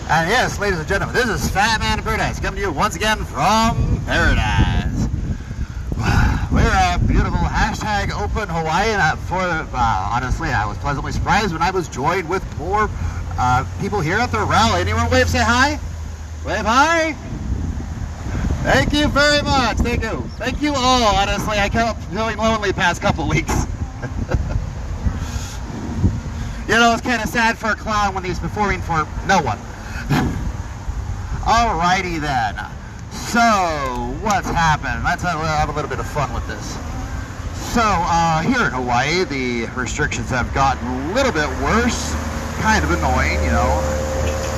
And yes, ladies and gentlemen, this is Fatman in Paradise, coming to you once again from Paradise. We're at beautiful hashtag open Hawaii, and honestly, I was pleasantly surprised when I was joined with more people here at the rally. Anyone wave, say hi? Wave hi! Thank you very much, thank you. Thank you all, honestly, I kept feeling lonely the past couple weeks. You know, it's kind of sad for a clown when he's performing for no one. Alrighty then. So, what's happened? Let's have a little bit of fun with this. So, here in Hawaii, the restrictions have gotten a little bit worse. Kind of annoying, you know.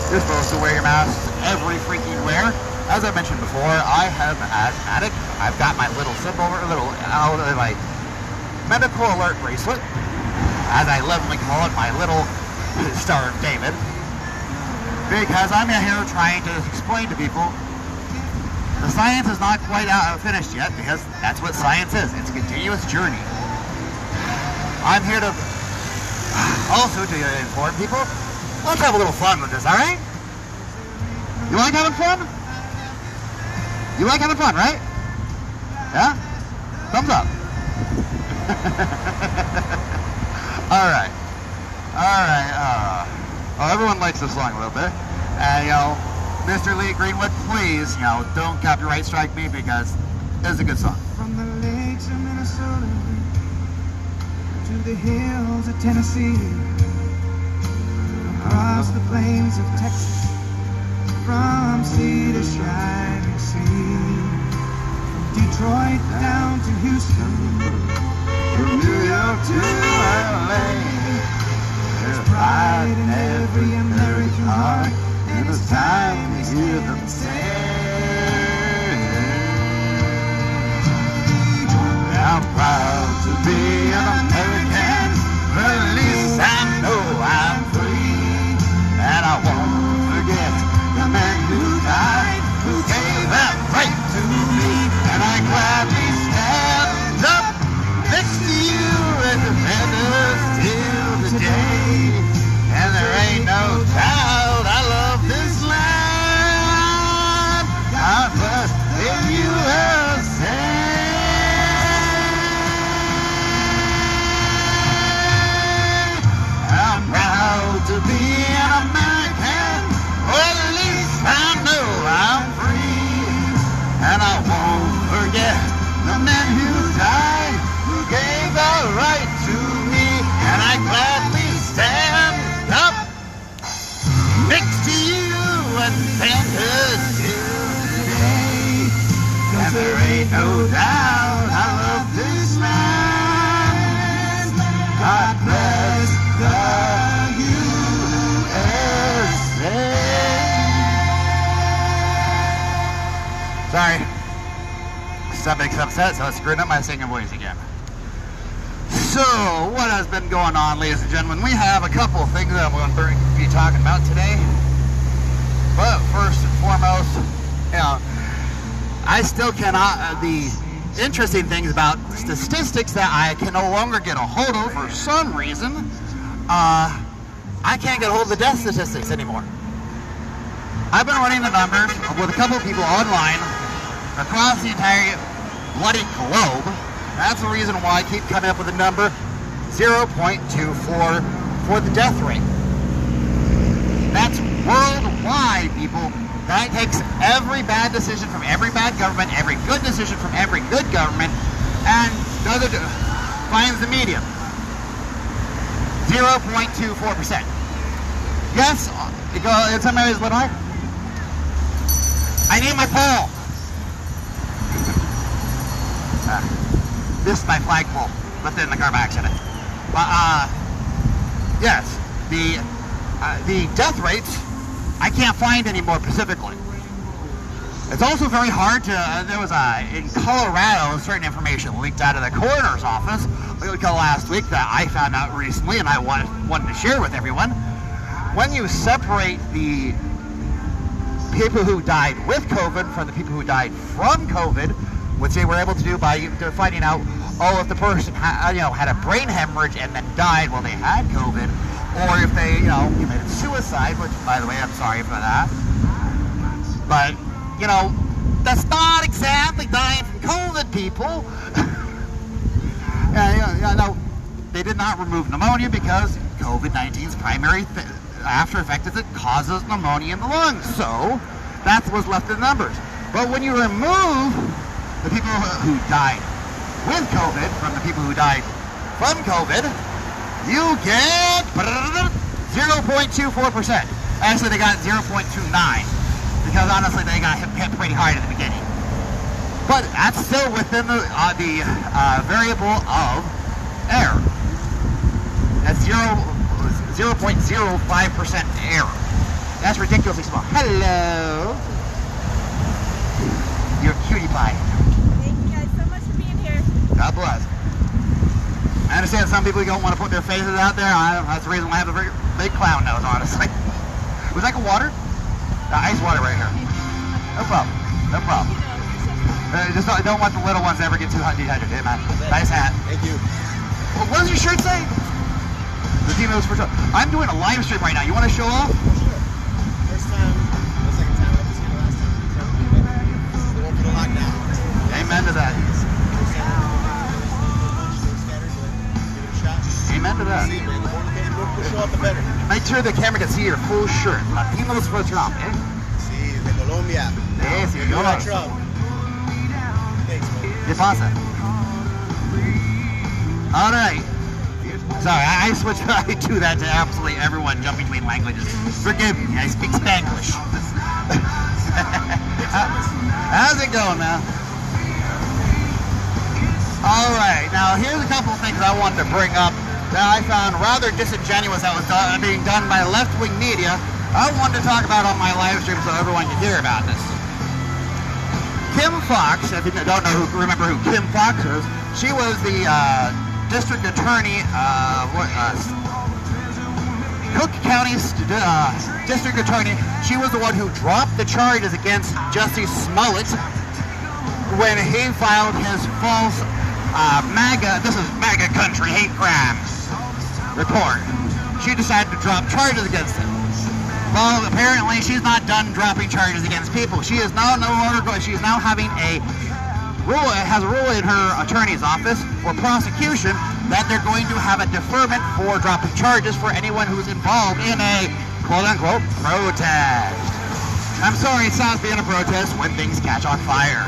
You're supposed to wear your mask every freaking where. As I mentioned before, I am asthmatic. I've got my little symbol, my medical alert bracelet, as I lovingly call it, my little Star of David. Because I'm here trying to explain to people the science is not quite finished yet, because that's what science is. It's a continuous journey. I'm here to also to inform people, let's have a little fun with this, alright? You like having fun? You like having fun, right? Yeah? Thumbs up. Alright. Well, everyone likes this song a little bit. And, you know, Mr. Lee Greenwood, please, you know, don't copyright strike me because it's a good song. From the lakes of Minnesota to the hills of Tennessee, across the plains of Texas, from sea to shining sea, from Detroit down to Houston, from New York to LA. There's pride in every American heart, and it's time to hear them say, I'm proud to be an American, but at least I know I'm free. And I won't forget the man who died, who gave that right to me. And I gladly stand up next to you and defend us till the day. And there ain't no doubt I love this land. God bless the USA. I'm proud to be an American, or at least I know I'm free. And I won't forget the men who died, who gave the right to me. And I gladly stand up next to you and stand us till today. And there ain't no doubt I love this land. God bless the USA. Sorry. Somebody's upset, so I screwed up my singing voice again. So, what has been going on, ladies and gentlemen? We have a couple of things that I'm going to be talking about today. But first and foremost, you know, I still cannot, the interesting things about statistics that I can no longer get a hold of for some reason, I can't get a hold of the death statistics anymore. I've been running the numbers with a couple of people online across the entire bloody globe. That's the reason why I keep coming up with the number 0.24 for the death rate. That's worldwide, people. That takes every bad decision from every bad government, every good decision from every good government, and finds the median. 0.24%. Yes, in some areas a little higher. I need my poll. This is my flagpole, left it in the car by accident. But yes, the death rates I can't find anymore specifically. It's also very hard to. There was in Colorado certain information leaked out of the coroner's office last week that I found out recently, and I wanted to share with everyone. When you separate the people who died with COVID from the people who died from COVID, which they were able to do by finding out, if the person had a brain hemorrhage and then died while they had COVID, or if they, committed suicide, which, by the way, I'm sorry for that. But, that's not exactly dying from COVID, people. No, they did not remove pneumonia because COVID-19's primary after effect is it causes pneumonia in the lungs. So that's what's left in the numbers. But when you remove the people who died with COVID from the people who died from COVID, you get 0.24%. Actually, they got 0.29 because honestly, they got hit pretty hard at the beginning. But that's still within the variable of error. That's 0.05% error. That's ridiculously small. Hello. You're a cutie pie. Thank you guys so much for being here. God bless. I understand some people don't want to put their faces out there. That's the reason why I have a very big clown nose, honestly. Would you like a water? Ice water right here. No problem. No problem. Just don't want the little ones to ever get too dehydrated. Hey, man. Nice hat. Thank you. Well, what does your shirt say? The team knows for sure. I'm doing a live stream right now. You want to show off? Sure. First time, the second time, I've seen the last time. So, this is the one for the lockdown. Amen to that. Amen to that. See, man, the more people show up, the better. Make sure the camera can see your full shirt. Latinos for Trump, eh? Sí, de Colombia. Yes, you go. Donald Trump. Thanks, man. ¿Qué pasa? All right. Sorry, I switched. I do that to absolutely everyone jumping between languages. Forgive me, I speak Spanglish. How's it going, man? All right. Now, here's a couple of things I wanted to bring up that I found rather disingenuous that was being done by left-wing media. I wanted to talk about on my live stream so everyone can hear about this. Kim Fox, if you don't know remember who Kim Fox is, she was the district attorney, Cook County's district attorney. She was the one who dropped the charges against Jussie Smollett when he filed his false MAGA, this is MAGA country, hate crimes report. She decided to drop charges against him. Well, apparently she's not done dropping charges against people. She is now no longer going, she is now having a rule, has a rule in her attorney's office for prosecution that they're going to have a deferment for dropping charges for anyone who's involved in a quote-unquote protest. I'm sorry, it sounds being a protest when things catch on fire.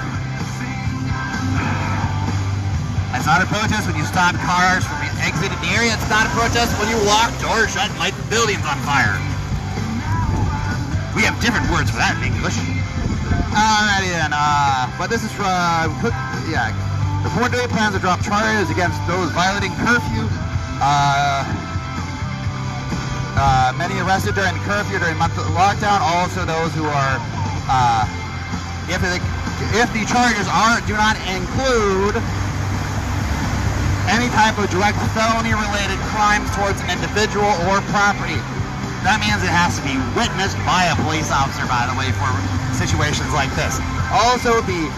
It's not a protest when you stop cars from exiting the area. It's not a protest when you lock doors shut and light the buildings on fire. We have different words for that in English. Alrighty then, but this is from Cook, yeah. The Port Day plans to drop charges against those violating curfew. Many arrested during curfew during month of lockdown. Also those who are, if the charges do not include any type of direct felony-related crimes towards an individual or property. That means it has to be witnessed by a police officer, by the way, for situations like this. Also, the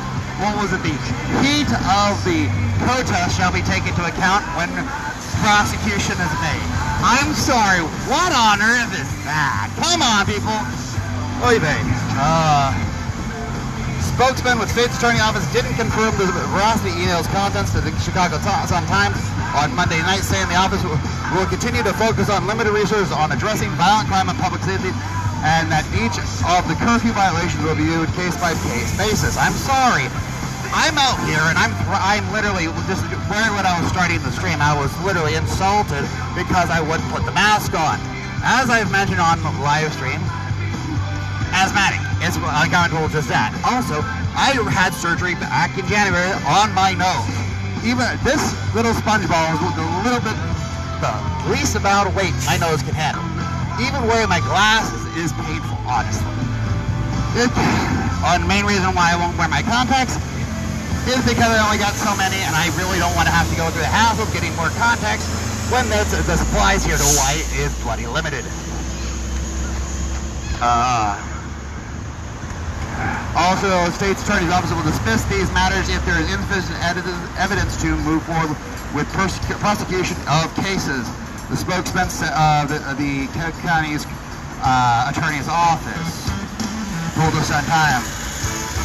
heat of the protest shall be taken into account when prosecution is made. I'm sorry, what on earth is that? Come on, people. Oy vey. Spokesman with State's Attorney Office didn't confirm the veracity email's contents to the Chicago Sun-Times on Monday night, saying the office will continue to focus on limited resources on addressing violent crime and public safety, and that each of the curfew violations will be viewed case-by-case basis. I'm sorry. I'm out here, and I'm literally just right when I was starting the stream, I was literally insulted because I wouldn't put the mask on. As I've mentioned on the live stream, asthmatic. It's like I told just that. Also, I had surgery back in January on my nose. Even this little sponge ball is a little bit the least amount of weight my nose can handle. Even wearing my glasses is painful, honestly. The main reason why I won't wear my contacts is because I only got so many, and I really don't want to have to go through the hassle of getting more contacts when the supplies here to Hawaii is bloody limited. Also, the State's Attorney's Office will dismiss these matters if there is insufficient evidence to move forward with prosecution of cases. The spokesman of the county's attorney's office told us on time.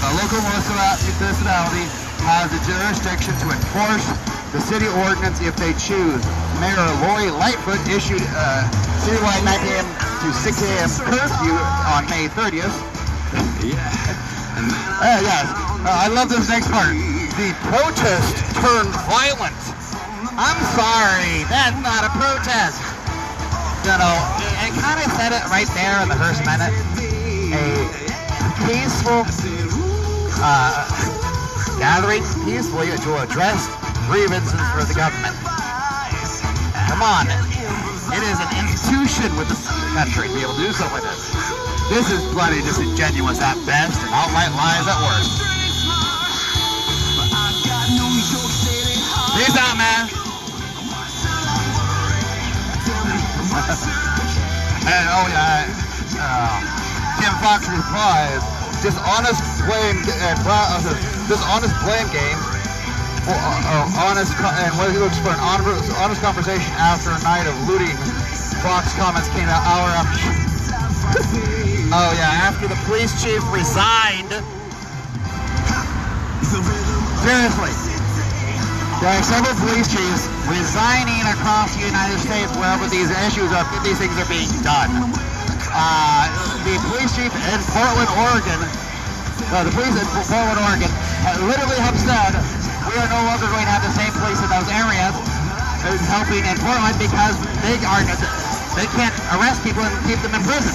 The local municipality has the jurisdiction to enforce the city ordinance if they choose. Mayor Lori Lightfoot issued a citywide 9 a.m. to 6 a.m. curfew on May 30th. Yes. I love this next part. The protest turned violent. I'm sorry, that's not a protest. You know, it kind of said it right there in the first minute. A peaceful gathering peacefully to address grievances for the government. Come on, it is an institution with the country to be able to do something like this. This is bloody disingenuous at best and outright lies at worst. Peace out, man. And oh yeah, Kim Fox replies, dishonest blame game, and what he looks for an honest conversation after a night of looting. Fox comments came an hour after. Oh yeah, after the police chief resigned. Seriously. There are several police chiefs resigning across the United States wherever these things are being done. The police chief in Portland, Oregon, literally have said, we are no longer going to have the same police in those areas helping in Portland because they can't arrest people and keep them in prison.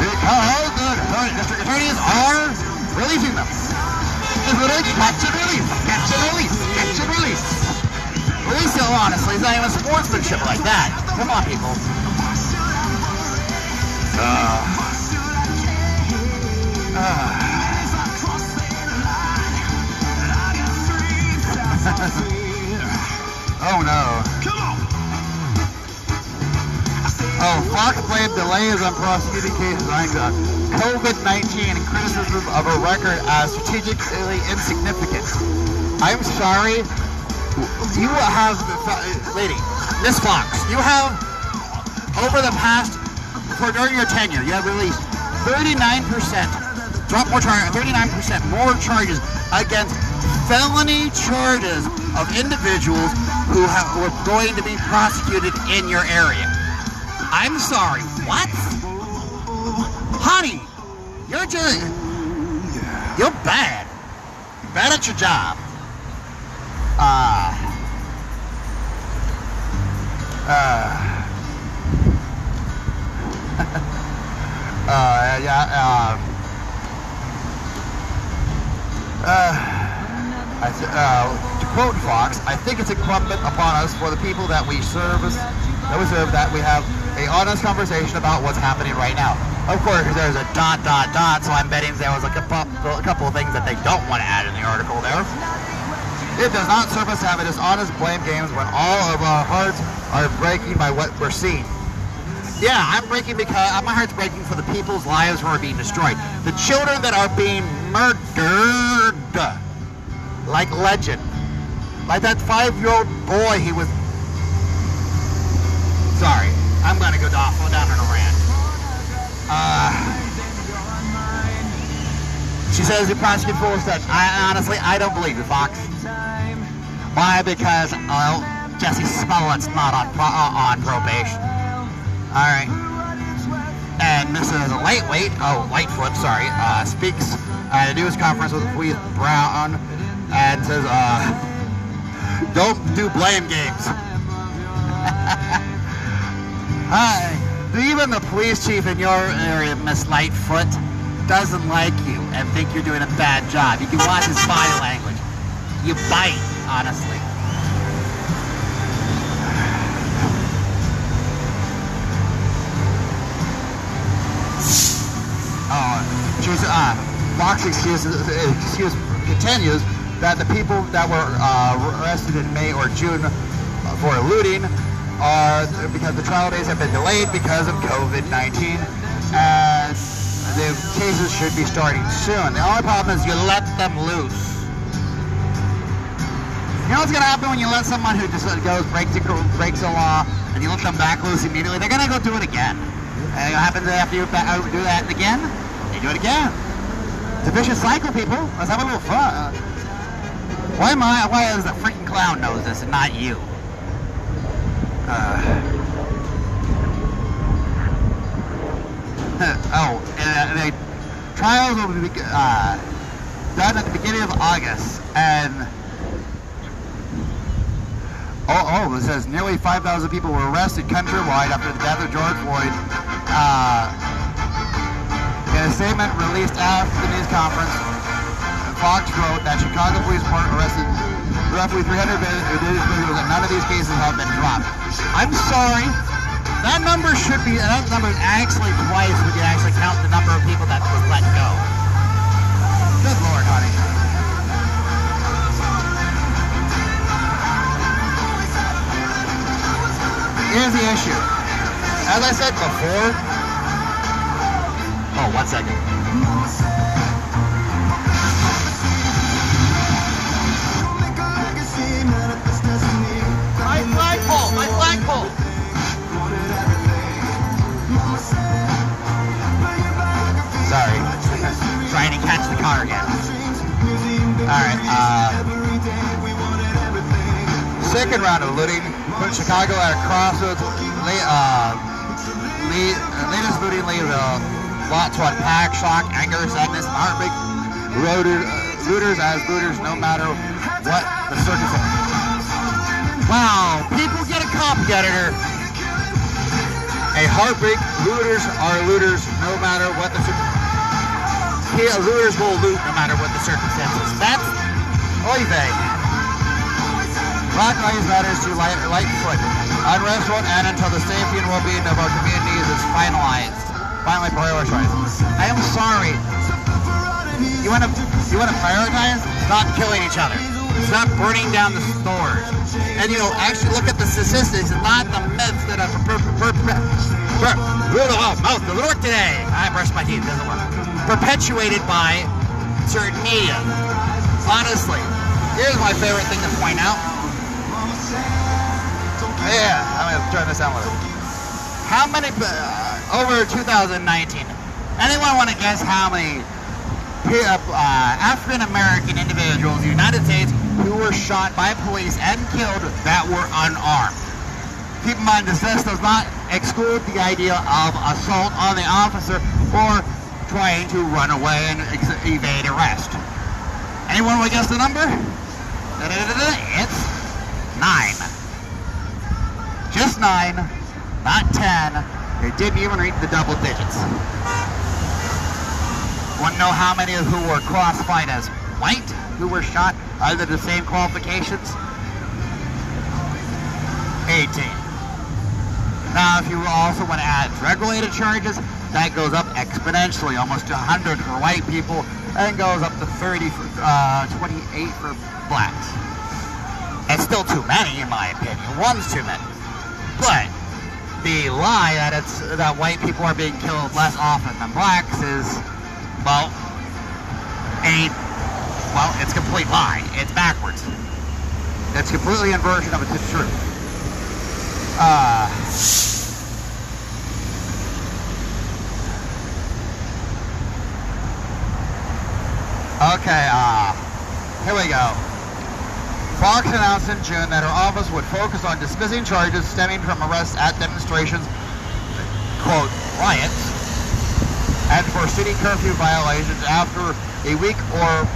Because the district attorneys are releasing them. It's literally catch and release, catch and release, catch and release. Release it, honestly, it's not even sportsmanship like that. Come on, people. Oh no. Oh, Fox blamed delays on prosecuting cases on COVID-19 and criticism of a record as strategically insignificant. I'm sorry. You have, lady, Miss Fox, you have, over the past, during your tenure, you have released 39% more charges against felony charges of individuals who were going to be prosecuted in your area. I'm sorry, what? Honey, you're bad. You're bad at your job. To quote Fox, I think it's incumbent upon us for the people that we serve that we have a honest conversation about what's happening right now. Of course, there's a ... so I'm betting there was a couple of things that they don't want to add in the article there. It does not serve us to have a dishonest blame games when all of our hearts are breaking by what we're seeing. Yeah, I'm breaking because my heart's breaking for the people's lives who are being destroyed. The children that are being murdered. Like Legend. Like that 5-year-old boy, he was... Sorry, I'm gonna go down on a rant. She says the prosecutor full of such. Honestly, I don't believe you, Fox. Why? Because Jesse Smollett's not on probation. All right. And Mrs. Lightfoot, speaks at a news conference with Louise Brown and says, "Don't do blame games." Hi. Even the police chief in your area, Miss Lightfoot, doesn't like you and think you're doing a bad job. You can watch his body language. You bite, honestly. Fox excuse continues that the people that were arrested in May or June for looting are because the trial days have been delayed because of COVID-19, and the cases should be starting soon. The only problem is you let them loose. You know what's going to happen when you let someone who just breaks the law and you let them back loose immediately, they're gonna go do it again. And what happens after you do that again? They do it again. It's a vicious cycle, people. Let's have a little fun. Why is the freaking clown knows this and not you? The trials will be done at the beginning of August, and it says nearly 5,000 people were arrested countrywide after the death of George Floyd. In a statement released after the news conference, Fox wrote that Chicago Police Department arrested roughly 300 individuals, and none of these cases have been dropped. I'm sorry. That number is actually twice when you actually count the number of people that was let go. Good Lord, honey. Here's the issue. As I said before, one second. My flagpole! Sorry. Trying to catch the car again. Alright, second round of looting put Chicago at a crossroads. Latest looting leaves a lot to unpack: shock, anger, sadness, and heartbreak. Looters as looters, no matter what the circumstance. Wow, people get a copy editor. A heartbreak. Looters are looters, no matter what the looters will loot no matter what the circumstances. That's oy vey. Black Lives Matters to light foot. Unrest won't end until the safety and well-being of our communities is finally prioritized. I am sorry. You want to prioritize? Stop killing each other. Stop burning down the stores. And actually look at the statistics and not the myths that are mouth doesn't work today. I brushed my teeth, doesn't work. Perpetuated by certain media. Honestly, here's my favorite thing to point out. Yeah, I'm gonna turn this down a little. How many over 2019? Anyone want to guess how many African American individuals in the United States who were shot by police and killed that were unarmed? Keep in mind, this does not exclude the idea of assault on the officer or trying to run away and evade arrest. Anyone want to guess the number? It's 9. Just 9, not 10. It didn't even reach the double digits. Want to know how many who were classified as white who were shot under the same qualifications? 18. Now, if you also want to add drug-related charges, that goes up exponentially, almost to 100 for white people, and goes up to 30 for 28 for blacks. It's still too many, in my opinion. One's too many. But the lie that white people are being killed less often than blacks is, it's a complete lie. It's backwards. It's completely inversion of the truth. Okay, here we go. Fox announced in June that her office would focus on dismissing charges stemming from arrests at demonstrations, quote, riots, and for city curfew violations after a week or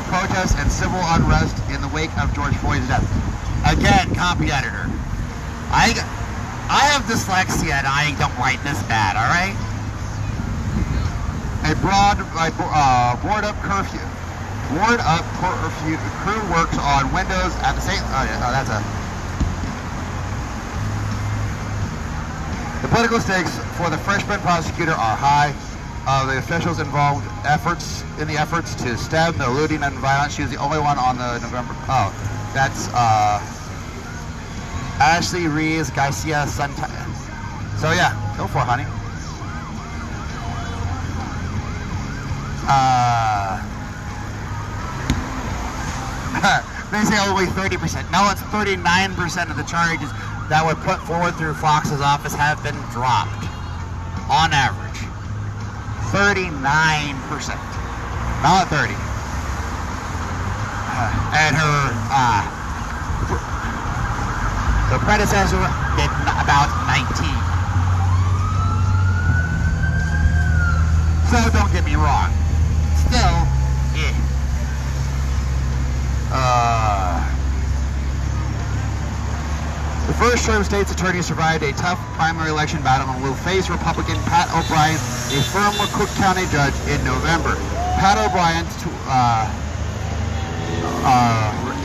protests and civil unrest in the wake of George Floyd's death. Again, copy editor. I have dyslexia and I don't write this bad, all right? A board up curfew crew works on windows at the same. The political stakes for the freshman prosecutor are high. The officials involved in the efforts to stem the looting and violence. She was the only one on the November. Oh, that's Ashley Rees Garcia Santana. So yeah, go for it, honey. They say only 30%. No, it's 39% of the charges that were put forward through Fox's office have been dropped. On average, 39%. Not 30. And the predecessor did about 19. So don't get me wrong. Still, the first-term state's attorney survived a tough primary election battle and will face Republican Pat O'Brien, a former Cook County judge, in November. Pat O'Brien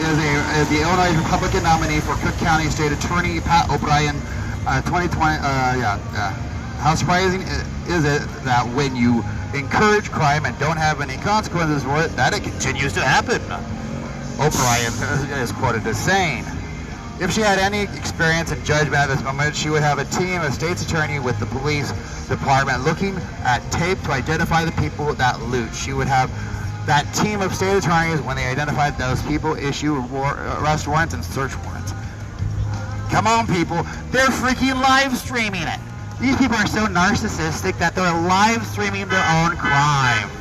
is the Illinois Republican nominee for Cook County State Attorney. Pat O'Brien, 2020. How surprising is it that when you encourage crime and don't have any consequences for it, that it continues to happen? O'Brien is quoted as saying, if she had any experience in judgment at this moment, she would have a team of state's attorney with the police department looking at tape to identify the people that loot. She would have that team of state attorneys, when they identified those people, issue arrest warrants and search warrants. Come on, people. They're freaking live streaming it. These people are so narcissistic that they're live streaming their own crimes.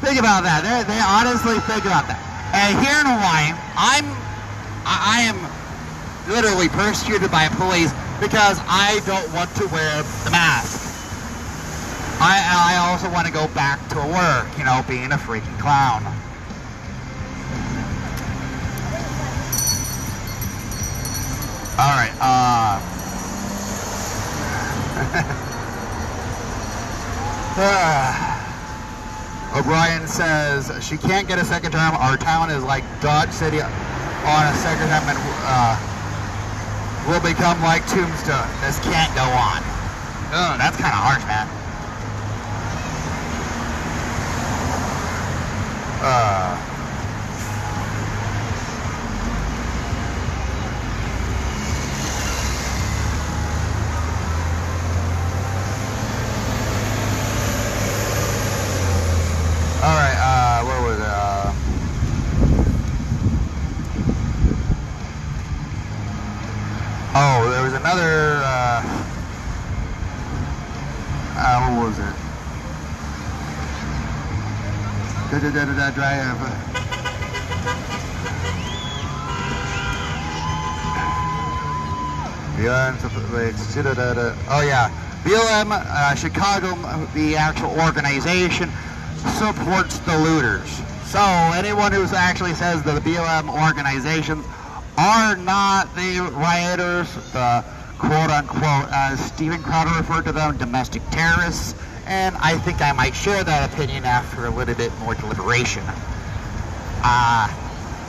Think about that. They honestly think about that. And here in Hawaii, I am literally persecuted by police because I don't want to wear the mask. I also want to go back to work, you know, being a freaking clown. All right. O'Brien says she can't get a second term. Our town is like Dodge City on a second term and will become like Tombstone. This can't go on. Oh, that's kind of harsh, man. All right, where was it? Oh, there was another, what was it? Drive. Oh yeah, BLM Chicago, the actual organization, supports the looters. So anyone who actually says that the BLM organizations are not the rioters, the quote-unquote, as Steven Crowder referred to them, domestic terrorists, and I think I might share that opinion after a little bit more deliberation.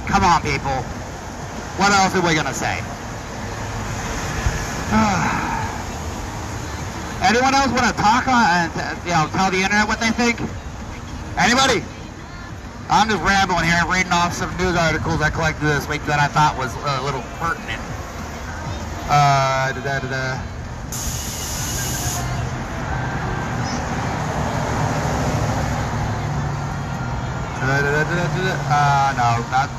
Come on, people. What else are we gonna say? Anyone else want to talk on, tell the internet what they think? Anybody? I'm just rambling here, reading off some news articles I collected this week that I thought was a little pertinent. No, not,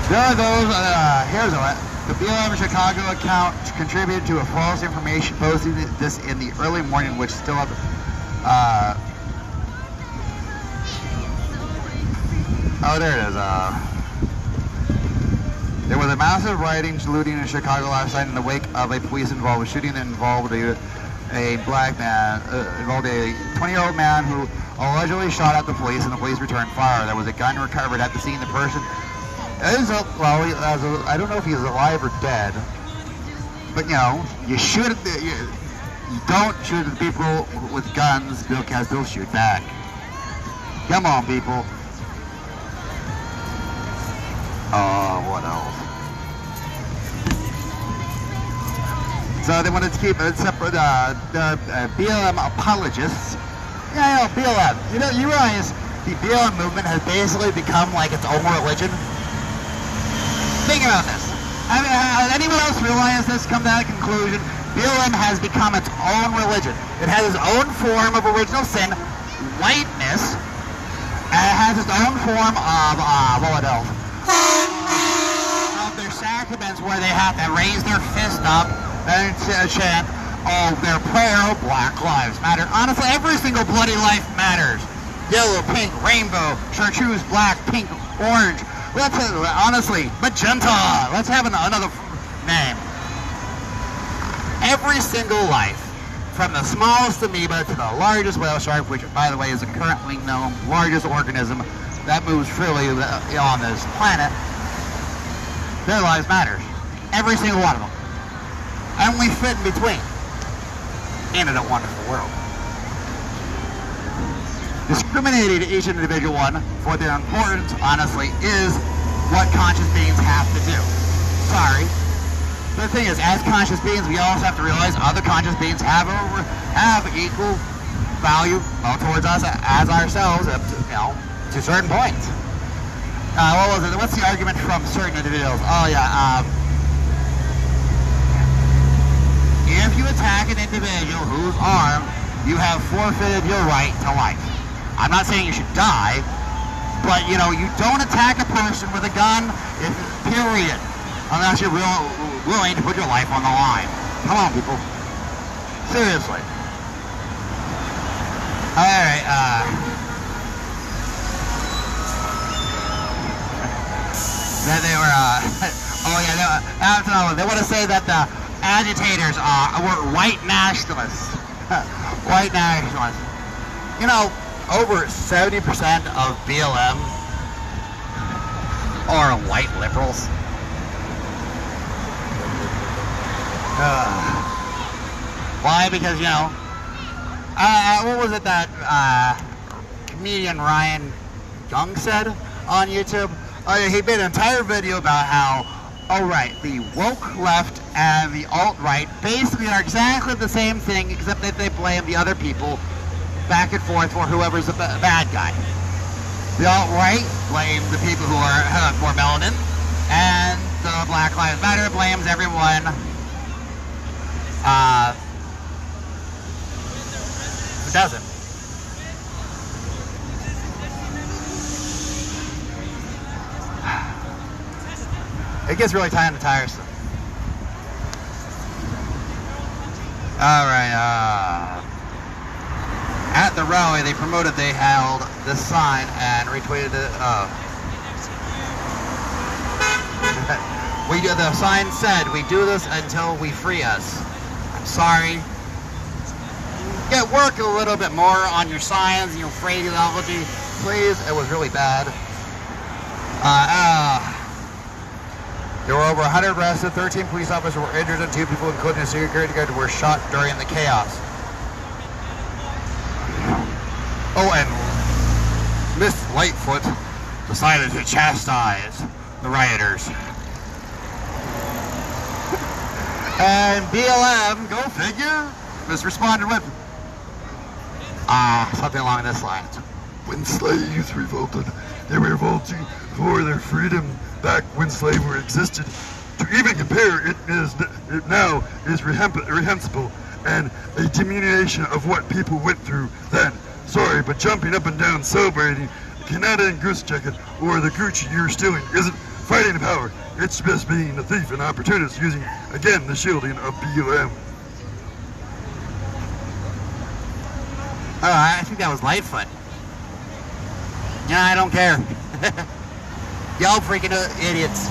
there are those, here's what. The BLM Chicago account contributed to a false information posting this in the early morning, which still have, oh, there it is. There was a massive rioting, looting in Chicago last night in the wake of a police-involved shooting that involved a black man, involved a 20-year-old man who allegedly shot at the police, and the police returned fire. There was a gun recovered at the scene. The person is, I don't know if he's alive or dead, but you know, you shoot at you don't shoot at the people with guns because they'll shoot back. Come on, people. What else? So they wanted to keep it separate. The BLM apologists. Yeah, BLM. You realize the BLM movement has basically become like its own religion. Think about this. Has anyone else realized this? Come to that conclusion. BLM has become its own religion. It has its own form of original sin, whiteness, and it has its own form of, what else? Of their sacraments where they have to raise their fist up and chant, oh, their prayer, Black Lives Matter. Honestly, every single bloody life matters. Yellow, pink, rainbow, chartreuse, black, pink, orange. Honestly, magenta. Let's have another name. Every single life, from the smallest amoeba to the largest whale shark, which, by the way, is the currently known largest organism that moves freely on this planet, their lives matter. Every single one of them. And we fit in between. In a wonderful world. Discriminating each individual one for their importance, honestly, is what conscious beings have to do. Sorry. But the thing is, as conscious beings, we also have to realize other conscious beings have equal value towards us as ourselves, to certain points. What was it? What's the argument from certain individuals? Oh yeah. If you attack an individual who's armed, you have forfeited your right to life. I'm not saying you should die, but you don't attack a person with a gun, period, unless you're willing to put your life on the line. Come on, people. Seriously. Alright, that they were, oh yeah, they want to say that the agitators were white nationalists. White nationalists. Over 70% of BLM are white liberals. Why? Because, what was it that comedian Ryan Young said on YouTube? He made an entire video about how, the woke left and the alt-right basically are exactly the same thing, except that they blame the other people back and forth for whoever's the bad guy. The alt-right blame the people who have more melanin, and the Black Lives Matter blames everyone who doesn't. It gets really tiresome. Alright, at the rally they held this sign and retweeted it. The sign said, "We do this until we free us." I'm sorry. Work a little bit more on your science and your phraseology, please. It was really bad. There were over 100 arrested, 13 police officers were injured, and 2 people, including a security guard, were shot during the chaos. Oh, and Miss Lightfoot decided to chastise the rioters. And BLM, go figure, just responded with, something along this line. When slaves revolted, they were revolting for their freedom back when slavery existed. To even compare it now is reprehensible and a diminution of what people went through then. Sorry, but jumping up and down celebrating the Canadian goose jacket or the Gucci you're stealing isn't fighting the power. It's just being a thief and opportunist using, again, the shielding of BLM. Oh, I think that was Lightfoot. Yeah, I don't care. Y'all freaking idiots.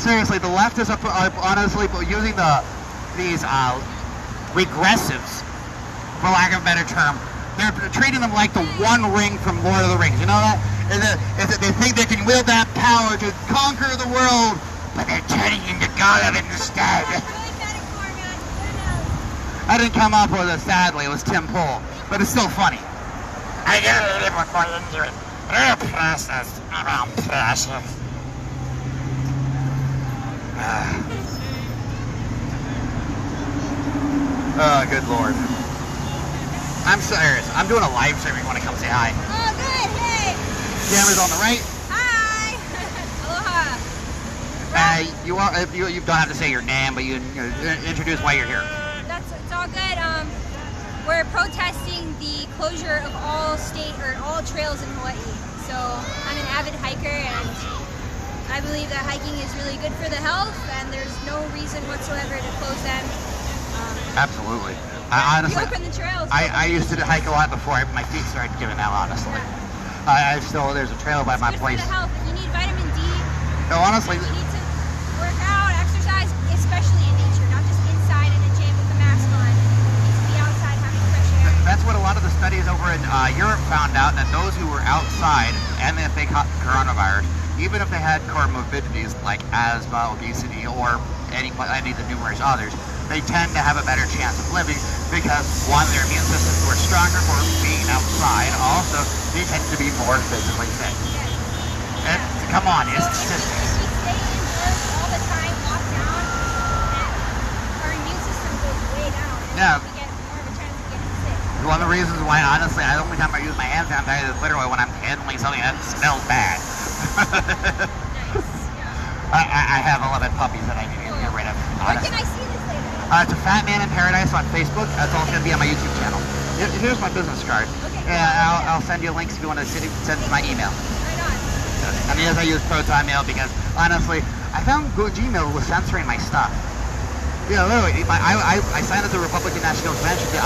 Seriously, the leftists are honestly using these regressives, for lack of a better term. They're treating them like the One Ring from Lord of the Rings. You know that? They think they can wield that power to conquer the world, but they're turning into God instead. I didn't come up with it, sadly. It was Tim Pool. But it's still funny. I get a little bit more into it. I'm precious. Oh, good Lord. I'm serious. I'm doing a live stream if you want to come say hi. Oh, good. Hey. Camera's on the right. Hi. Aloha. You don't have to say your name, but you introduce why you're here. It's all good. We're protesting the closure of all trails in Hawaii. So I'm an avid hiker, and I believe that hiking is really good for the health, and there's no reason whatsoever to close them. Absolutely. I honestly, open the trails. I used to hike a lot before my feet started giving out. Honestly, there's a trail by my place. Good for the health. You need vitamin D. No, honestly. You need to work out, exercise, especially in nature, not just inside in a gym with a mask on. You need to be outside having fresh air. That's what a lot of the studies over in Europe found out, that those who were outside, and if they caught coronavirus, even if they had comorbidities like asthma, obesity, or any of the numerous others, they tend to have a better chance of living because, one, their immune systems were stronger for being outside. Also, they tend to be more physically fit. And come on, it's just... If we stay indoors all the time, locked down, our immune system goes way down. Yeah. We get more of a chance of getting sick. One of the reasons why, honestly, the only time I use my hand sanitizer is literally when I'm handling something that smells bad. Nice. Yeah. I have 11 puppies that I need to get rid of. Where can I see this later? It's a Fatman in Paradise on Facebook. That's also going to be on my YouTube channel. Here's my business card. Okay. Yeah, I'll send you links if you want to send my email. Right on. I mean, as I use Proton Mail because, honestly, I found Gmail was censoring my stuff. Yeah, literally, I signed up to the Republican National Convention to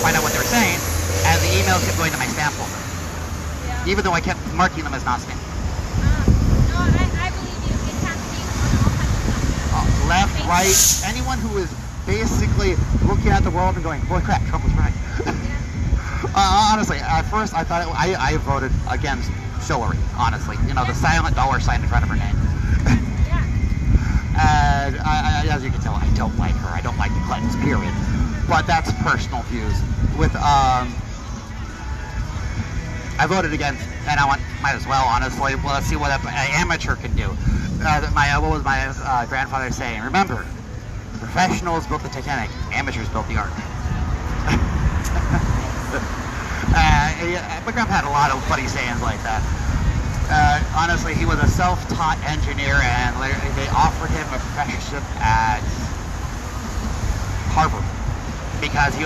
find out what they were saying, and the emails kept going to my spam folder. Yeah. Even though I kept marking them as not spam. No, I believe you. It's happening on all kinds of stuff. Left, right, anyone who is basically looking at the world and going, boy crap, Trump was right. Honestly, at first I thought I voted against Hillary, honestly. You know, the silent dollar sign in front of her name. And as you can tell, I don't like her. I don't like the Clintons, period. But that's personal views. I voted against, and might as well, honestly. Well, let's see what an amateur can do. What was my grandfather saying? Remember, professionals built the Titanic, amateurs built the Ark. My grandpa had a lot of funny sayings like that. Honestly, he was a self-taught engineer, and they offered him a professorship at Harvard because he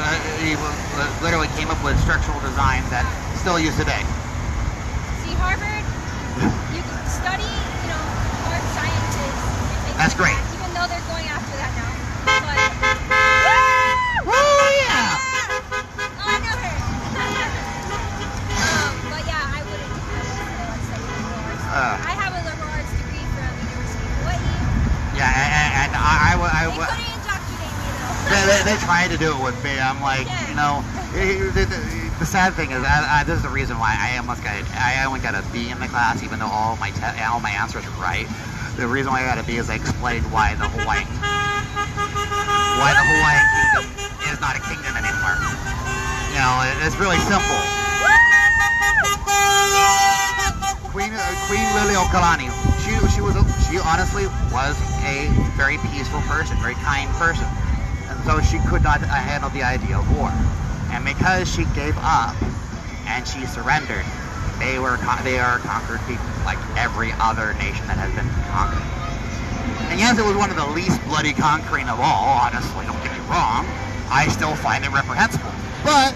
literally came up with structural designs that still used today. See, Harvard, you can study, hard sciences. That's great. Even though they're going after that now. But, Woo, yeah! oh, I know her. But yeah, I wouldn't study liberal arts. I have a liberal arts degree from the University of Hawaii. Yeah, and I They couldn't indoctrinate me though. they tried to do it with me. I'm like, the sad thing is, this is the reason why I only got a B in the class, even though all my answers were right. The reason why I got a B is I explained why the Hawaiian kingdom is not a kingdom anymore. It's really simple. Queen Liliuokalani, she honestly was a very peaceful person, very kind person, and so she could not handle the idea of war. And because she gave up and she surrendered, they are conquered people like every other nation that has been conquered. And yes, it was one of the least bloody conquering of all, honestly, don't get me wrong. I still find it reprehensible. But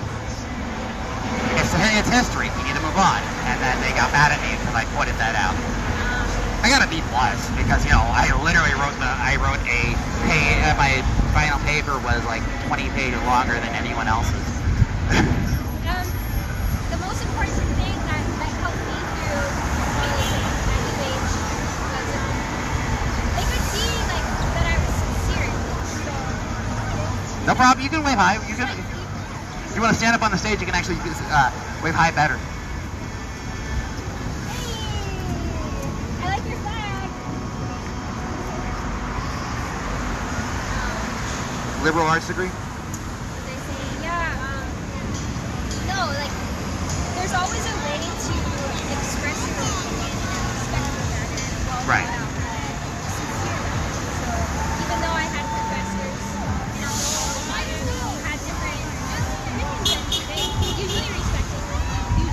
it's history. We need to move on. And then they got mad at me because I pointed that out. I got a B+ because I literally wrote my final paper was like 20 pages longer than anyone else's. The most important thing that helped me through language was they could see that I was sincere. So, No problem. You can wave high. You want to stand up on the stage, you can actually wave high better. I like your flag. Liberal arts degree? They say, no, there's always a way to express your opinion in a respectful manner. Right. So, even though I had professors, who had different opinions, they usually respected me.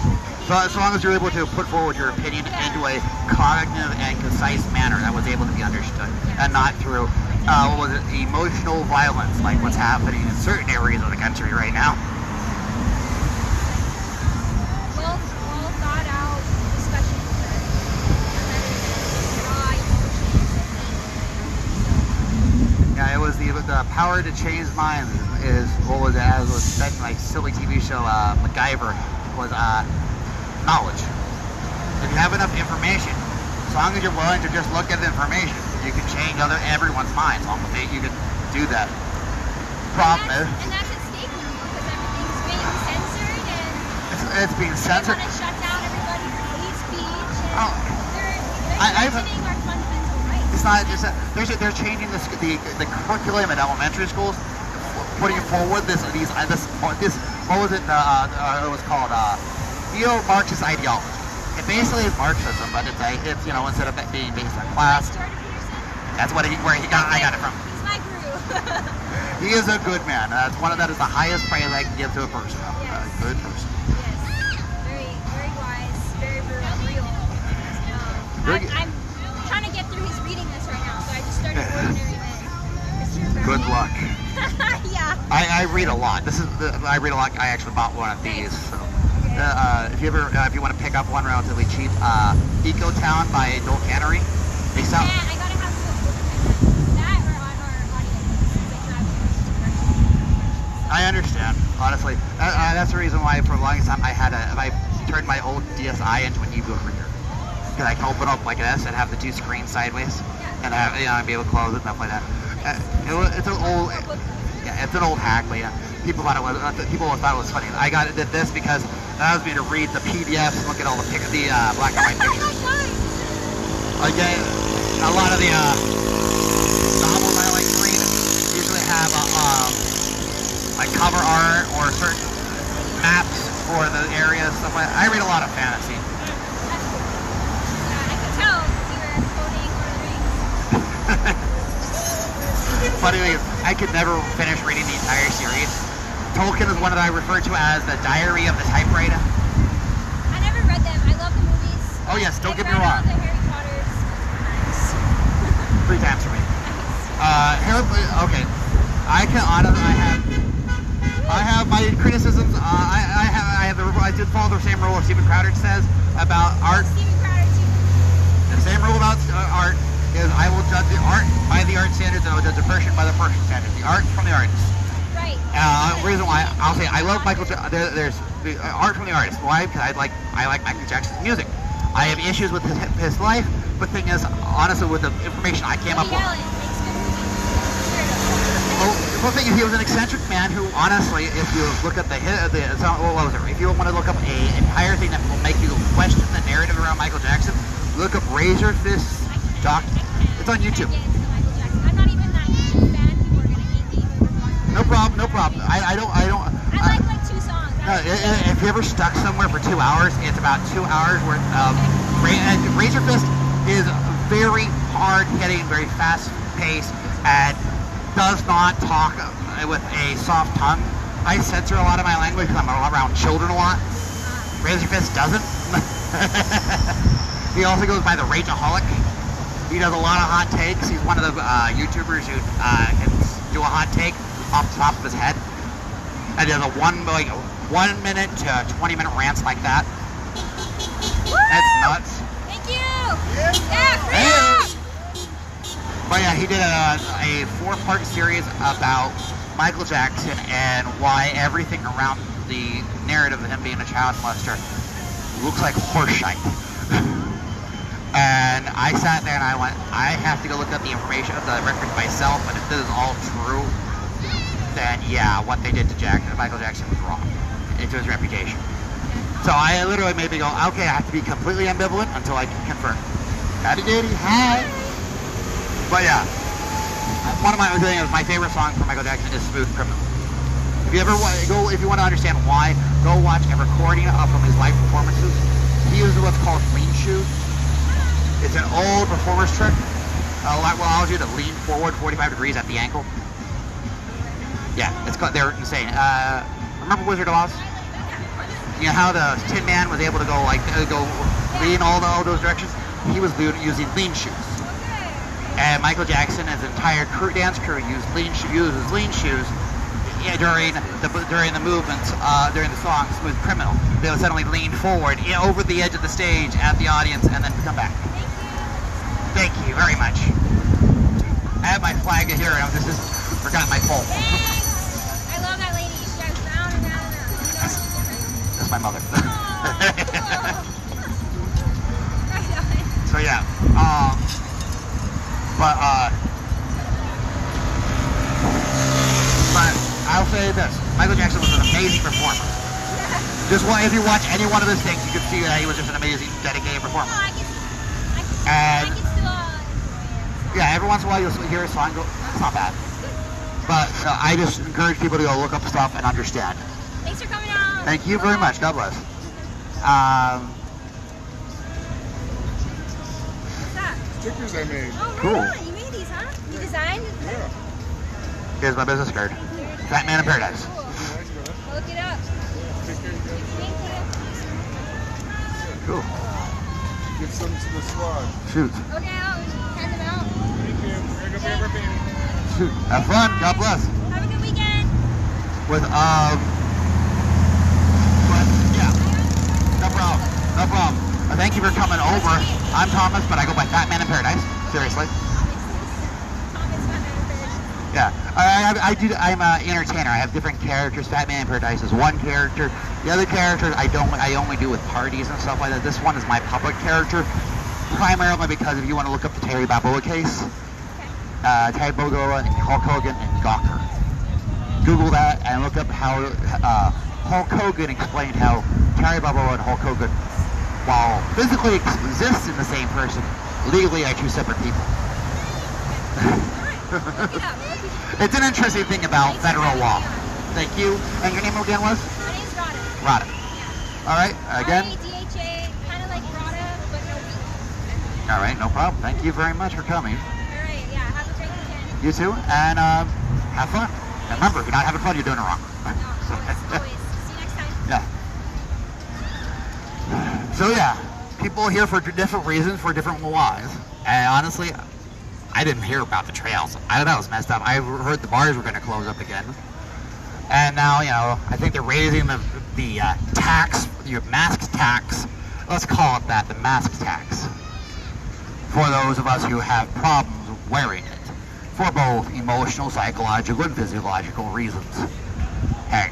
So as long as you're able to put forward your opinion and do through a cognitive and concise manner that was able to be understood, and not through what was it, emotional violence, like what's happening in certain areas of the country right now. Well thought out discussion. Yeah, it was the power to change minds is what was it, as was said in like silly TV show MacGyver, was knowledge. If you have enough information, as long as you're willing to just look at the information, you can change everyone's minds. Along with it, you can do that. Problem is, And that's at stake now because everything's being censored and it's being they censored. want to shut down everybody for hate speech. And Oh, they're questioning our fundamental rights. It's not just they're changing the curriculum at elementary schools, putting forward this what was it? It was called neo-Marxist ideology. It basically is Marxism, but it's instead of being based on class. Jordan Peterson? That's where I got it from. He's my guru. He is a good man. That is the highest praise I can give to a person. A good person. Yes. Very, very wise, very real. I'm trying to get through his reading list right now, so I just started Ordinary Men. Good luck. Yeah. I read a lot. I read a lot. I actually bought one of these. So, if you want to pick up one relatively cheap, Eco Town by Noel Cannery. They sell. Yeah, I gotta have that or audio since I drive. I understand. Honestly, that's the reason why for the longest time I turned my old DSi into an ebook reader, because I can open up like this and have the two screens sideways, and be able to close it and stuff like that. It's an old hack, but yeah, people thought it was funny. I did this because it allows me to read the PDFs and look at all the black and white pictures. Again, a lot of the novels I like to read usually have like cover art or certain maps for the areas, stuff like that. I read a lot of fantasy. I could tell you were quoting Lord of the Rings. Funny thing is, I could never finish reading the entire series. Tolkien is one that I refer to as the Diary of the Typewriter. I never read them. I love the movies. Oh yes, don't get me I've read wrong. all the Harry Potters. 3 times for me. Okay. I have my criticisms. I did follow the same rule Stephen Crowder says about art. Stephen Crowder too. The same rule about art is I will judge the art by the art standards and I will judge the person by the person standards. The art from the artist. Right. Reason why I'll say I love Michael. There's the art from the artist. Why? Because I like Michael Jackson's music. I have issues with his life, but thing is, honestly, with the information I came up with. Woody Allen makes good movies. Well, the thing is, he was an eccentric man who, honestly, if you look at if you want to look up an entire thing that will make you question the narrative around Michael Jackson, look up Razor Fist doc. It's on YouTube. I'm not even that huge fan. People are gonna hate me. No problem. I don't. I like 2 songs. If you're ever stuck somewhere for 2 hours, it's about 2 hours worth of. Razor Fist is very hard-hitting, very fast-paced, and does not talk with a soft tongue. I censor a lot of my language because I'm around children a lot. Razor Fist doesn't. He also goes by the Rageaholic. He does a lot of hot takes. He's one of the YouTubers who can do a hot take off the top of his head. And does a 1 minute to 20-minute rants like that. Woo! That's nuts. Thank you. Yeah, freedom. But yeah, he did a 4-part series about Michael Jackson and why everything around the narrative of him being a child molester looks like horseshit. And I sat there and I went, I have to go look up the information of the records myself, but if this is all true, then yeah, what they did to Michael Jackson was wrong, to his reputation. So I literally made me go, okay, I have to be completely ambivalent until I can confirm. Howdy doody, hi! But yeah, one of my favorite songs from Michael Jackson is Smooth Criminal. If you want to understand why, go watch a recording from his live performances. He uses what's called lean shoes. It's an old performer's trick. Allows you to lean forward 45 degrees at the ankle. Yeah, they're insane. Remember Wizard of Oz? you know how the Tin Man was able to go lean all those directions? He was using lean shoes. And Michael Jackson and his entire dance crew used lean shoes during the movements, during the song Smooth Criminal. They would suddenly lean forward over the edge of the stage at the audience and then come back. Thank you very much. I have my flag here and I just forgot my pole. I love that lady. She drives round and round and round. That's my mother. Right on. So yeah, but I'll say this: Michael Jackson was an amazing performer. If you watch any one of his things, you can see that he was just an amazing, dedicated performer. I can And still enjoy it. yeah, every once in a while you'll hear a song go, it's not bad. But I just encourage people to go look up stuff and understand. Thanks for coming out. Thank you very much. God bless. What's that? Stickers I made. Oh, right Cool. on. You made these, huh? You designed it? Yeah. Here's my business card. Fatman in Paradise. Cool. I'll look it up. Stickers. Thank you. Cool. Give some to the squad. Shoot. Okay, I'll hand them out. Thank you. We're gonna go pay for baby. Shoot. Have fun. God bless. Have a good weekend. But yeah, no problem. No problem. Thank you for coming over. I'm Thomas, but I go by Fatman in Paradise. Seriously. Yeah, I'm an entertainer. I have different characters. Fatman in Paradise is one character. The other characters I only do with parties and stuff like that. This one is my public character, primarily because if you want to look up the Terry Balboa case, Terry Balboa and Hulk Hogan and Gawker. Google that and look up how Hulk Hogan explained how Terry Balboa and Hulk Hogan, while physically exist in the same person, legally are two separate people. It's an interesting thing about federal law. Thank you. And your name again was? My name's Rada. Rada. Yeah. All right. Again. R-A-D-H-A, kind of like Rada, but no B. All right. No problem. Thank you very much for coming. All right, yeah, have a great weekend. You too. And have fun. And remember, if you're not having fun, you're doing it wrong. No, always. See you next time. Yeah. So yeah, people are here for different reasons, for different whys. And honestly, I didn't hear about the trails. I thought that was messed up. I heard the bars were going to close up again. And now, I think they're raising the tax, your mask tax. Let's call it that, the mask tax. For those of us who have problems wearing it. For both emotional, psychological, and physiological reasons. Hey,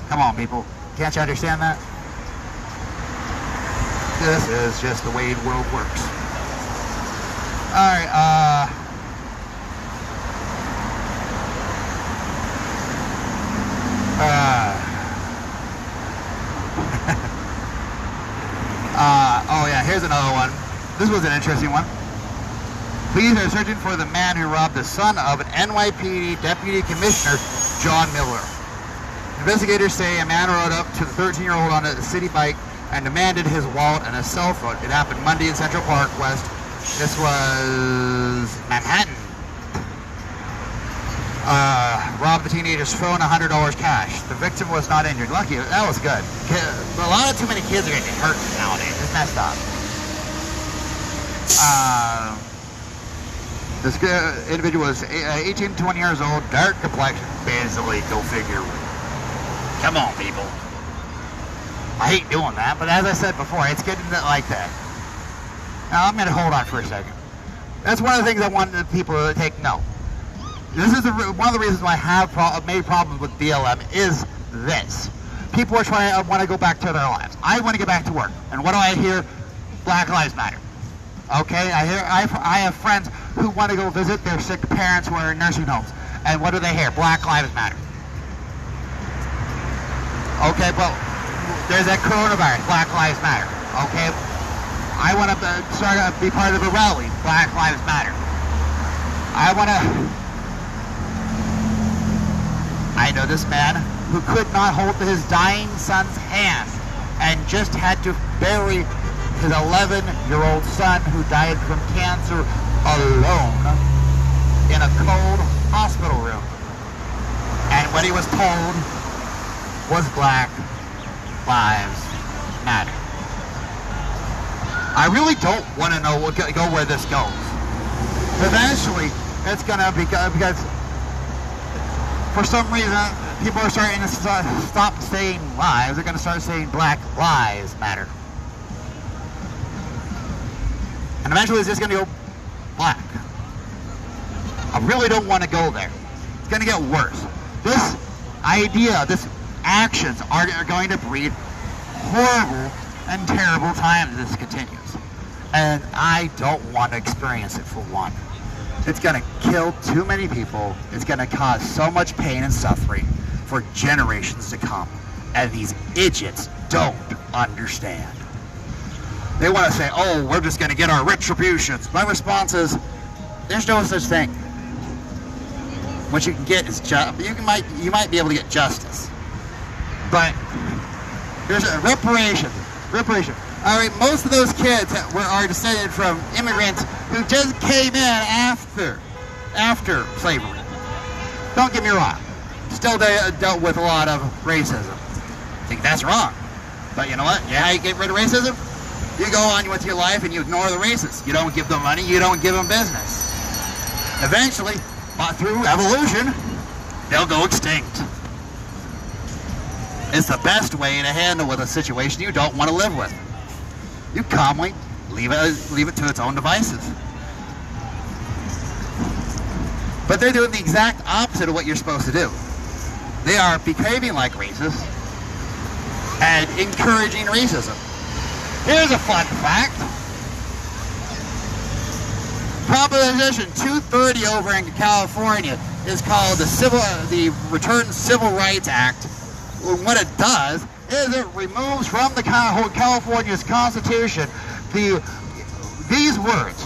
come on, people. Can't you understand that? This is just the way the world works. Alright, oh yeah, here's another one. This was an interesting one. Police are searching for the man who robbed the son of an NYPD Deputy Commissioner, John Miller. Investigators say a man rode up to the 13-year-old on a city bike and demanded his wallet and a cell phone. It happened Monday in Central Park West. This was Manhattan. Robbed the teenager's phone, $100 cash. The victim was not injured. Lucky, that was good. A lot of too many kids are getting hurt nowadays. It's messed up. This individual was 18 to 20 years old, dark complexion. Basically, go figure. Come on, people. I hate doing that, but as I said before, it's getting like that. Now, I'm going to hold on for a second. That's one of the things I want people to take note. This is one of the reasons why I have made problems with BLM is this. People are want to go back to their lives. I want to get back to work. And what do I hear? Black Lives Matter. Okay, I have friends who want to go visit their sick parents who are in nursing homes. And what do they hear? Black Lives Matter. Okay, well, there's that coronavirus. Black Lives Matter. Okay, I want to be part of a rally. Black Lives Matter. I know this man who could not hold his dying son's hand and just had to bury his 11-year-old son who died from cancer alone in a cold hospital room. And what he was told was black Lives Matter. I really don't want to know go where this goes. Eventually, it's gonna be because for some reason people are starting to stop saying lives. They're gonna start saying Black Lives Matter, and eventually it's just gonna go black. I really don't want to go there. It's gonna get worse. This idea, this actions are going to breed horrible and terrible times if this continues. And I don't want to experience it for one. It's going to kill too many people. It's going to cause so much pain and suffering for generations to come. And these idiots don't understand. They want to say, oh, we're just going to get our retributions. My response is, there's no such thing. What you can get is you might be able to get justice. But there's a reparation. All right, most of those kids are descended from immigrants who just came in after slavery. Don't get me wrong. Still dealt with a lot of racism. I think that's wrong. But you know what? Yeah, how you get rid of racism? You go on with your life and you ignore the racists. You don't give them money. You don't give them business. Eventually, through evolution, they'll go extinct. It's the best way to handle with a situation you don't want to live with. You calmly leave it to its own devices. But they're doing the exact opposite of what you're supposed to do. They are behaving like racists and encouraging racism. Here's a fun fact. Proposition 230 over in California is called the Return Civil Rights Act. What it does is it removes from the California's Constitution these words.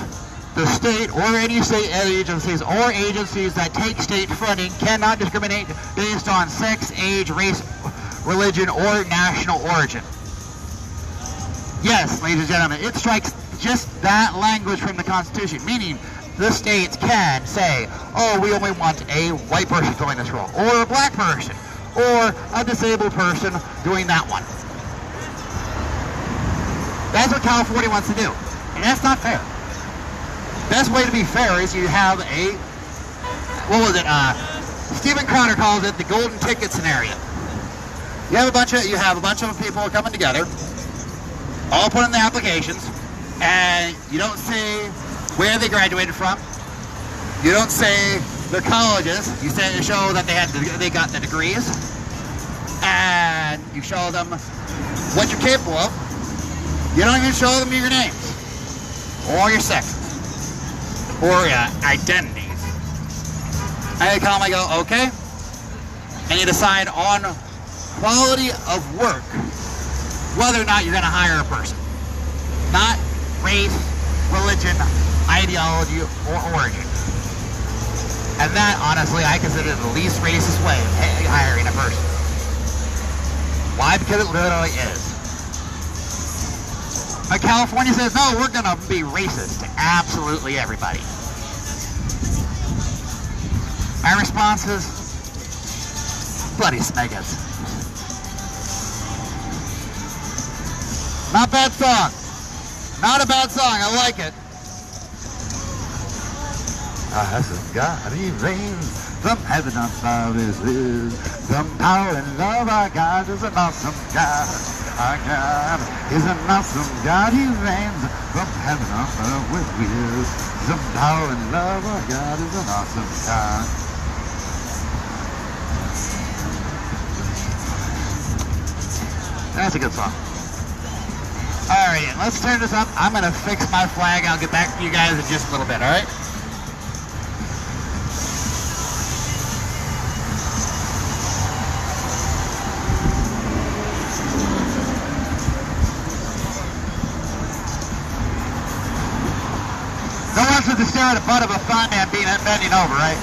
The state or any state agencies or agencies that take state funding cannot discriminate based on sex, age, race, religion, or national origin. Yes, ladies and gentlemen, it strikes just that language from the Constitution, meaning the states can say, oh, we only want a white person filling this role, or a black person, or a disabled person doing that one. That's what California wants to do, and that's not fair. Best way to be fair is you have Stephen Crowder calls it the golden ticket scenario. You have a bunch of people coming together, all put in their applications, and you don't say where they graduated from. You don't say their colleges. You show that they got the degrees, and you show them what you're capable of. You don't even show them your names or your sexes or your identities. And they calmly go, okay, and you decide on quality of work whether or not you're going to hire a person, not race, religion, ideology, or origin. And that, honestly, I consider the least racist way of hiring a person. Why? Because it literally is. But California says, no, we're going to be racist to absolutely everybody. My response is, bloody smegas. Not a bad song. Not a bad song. I like it. Awesome God, He reigns from heaven above is some power and love. Our God is an awesome God. Our God is an awesome God. He reigns from heaven above with will. Some power and love. Our God is an awesome God. That's a good song. Alright, let's turn this up. I'm going to fix my flag. I'll get back to you guys in just a little bit, alright? No one wants to stare at the butt of a Fatman bending over, right?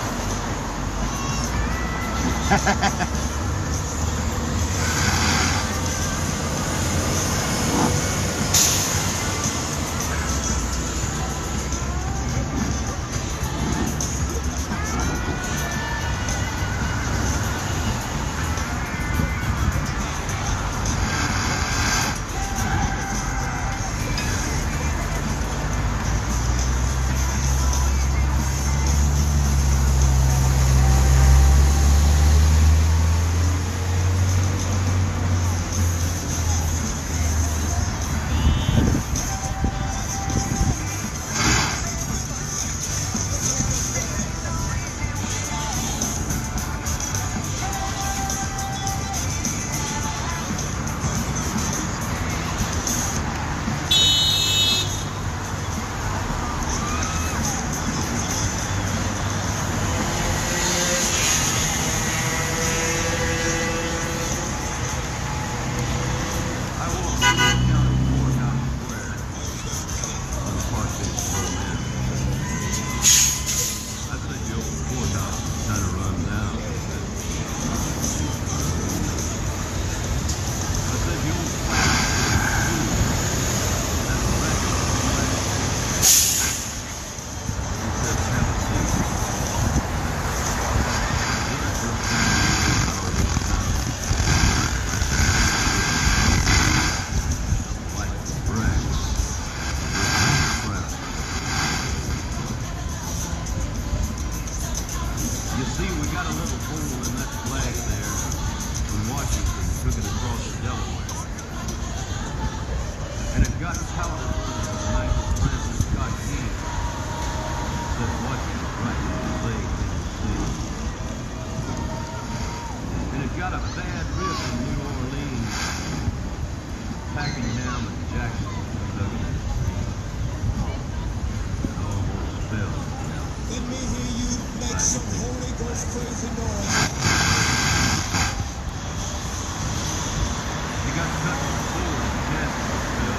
took it across the Delaware. And it got powder from the night that Francis Scott Key said, "Watch it right in the leg in the sea." And it got a bad rip in New Orleans, Pakenham and Jackson, Kentucky. It almost fell. Let me hear you make some Holy Ghost crazy noise. He got cut in the floor and the chassis fell.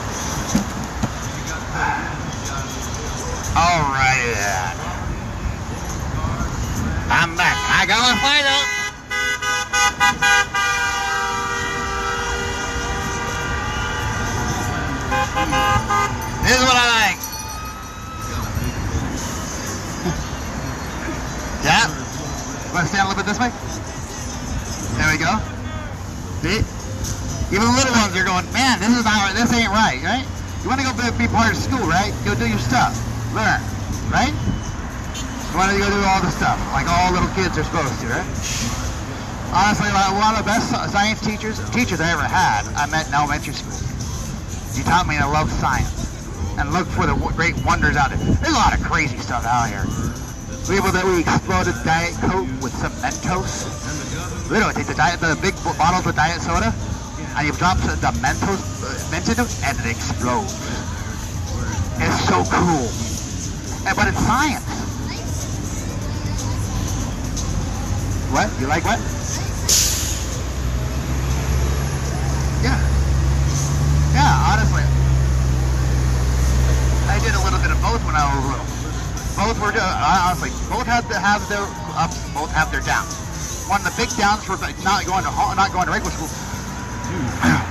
He got cut in and shot in the floor. Alrighty then. I'm back. I got my fight up. This is what I like. Yeah. Want to stand a little bit this way? There we go. See? Even the little ones are going, man, this is not, this ain't right, right? You want to go be part of school, right? Go do your stuff. Learn, right? You want to go do all the stuff, like all little kids are supposed to, right? Honestly, one of the best science teachers I ever had, I met in elementary school. He taught me to love science and look for the great wonders out there. There's a lot of crazy stuff out here. People that we exploded Diet Coke with some Mentos. Literally, take the big bottles with Diet Soda, and you drop the Mentos mint in them, and it explodes. It's so cool. But it's science. What? You like what? Yeah. Yeah, honestly. I did a little bit of both when I was little. Both were, honestly, both have their ups, both have their downs. One of the big downs for not going to regular school.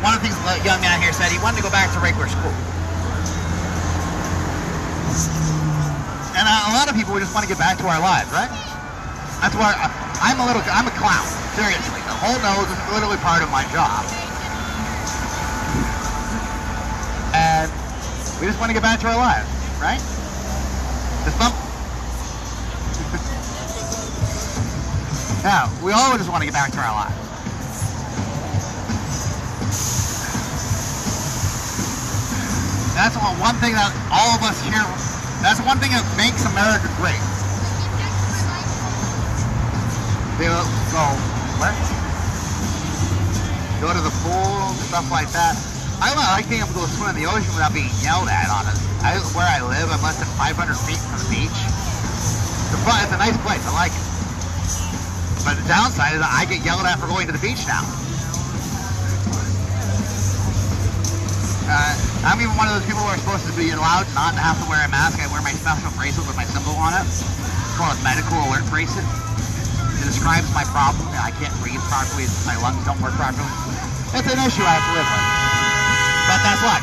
One of the things the young man here said, he wanted to go back to regular school. And a lot of people just want to get back to our lives, right? That's why I'm a clown. Seriously, the whole nose is literally part of my job. And we just want to get back to our lives, right? Just bump. Yeah, we all just want to get back to our lives. That's one thing that all of us here, that's one thing that makes America great. They will go, what? Go to the pool, stuff like that. I like being able to go swim in the ocean without being yelled at on it. Where I live, I'm less than 500 feet from the beach. It's a nice place, I like it. But the downside is that I get yelled at for going to the beach now. I'm even one of those people who are supposed to be allowed not to have to wear a mask. I wear my special bracelet with my symbol on it. It's called a medical alert bracelet. It describes my problem. I can't breathe properly. My lungs don't work properly. It's an issue I have to live with. But that's what.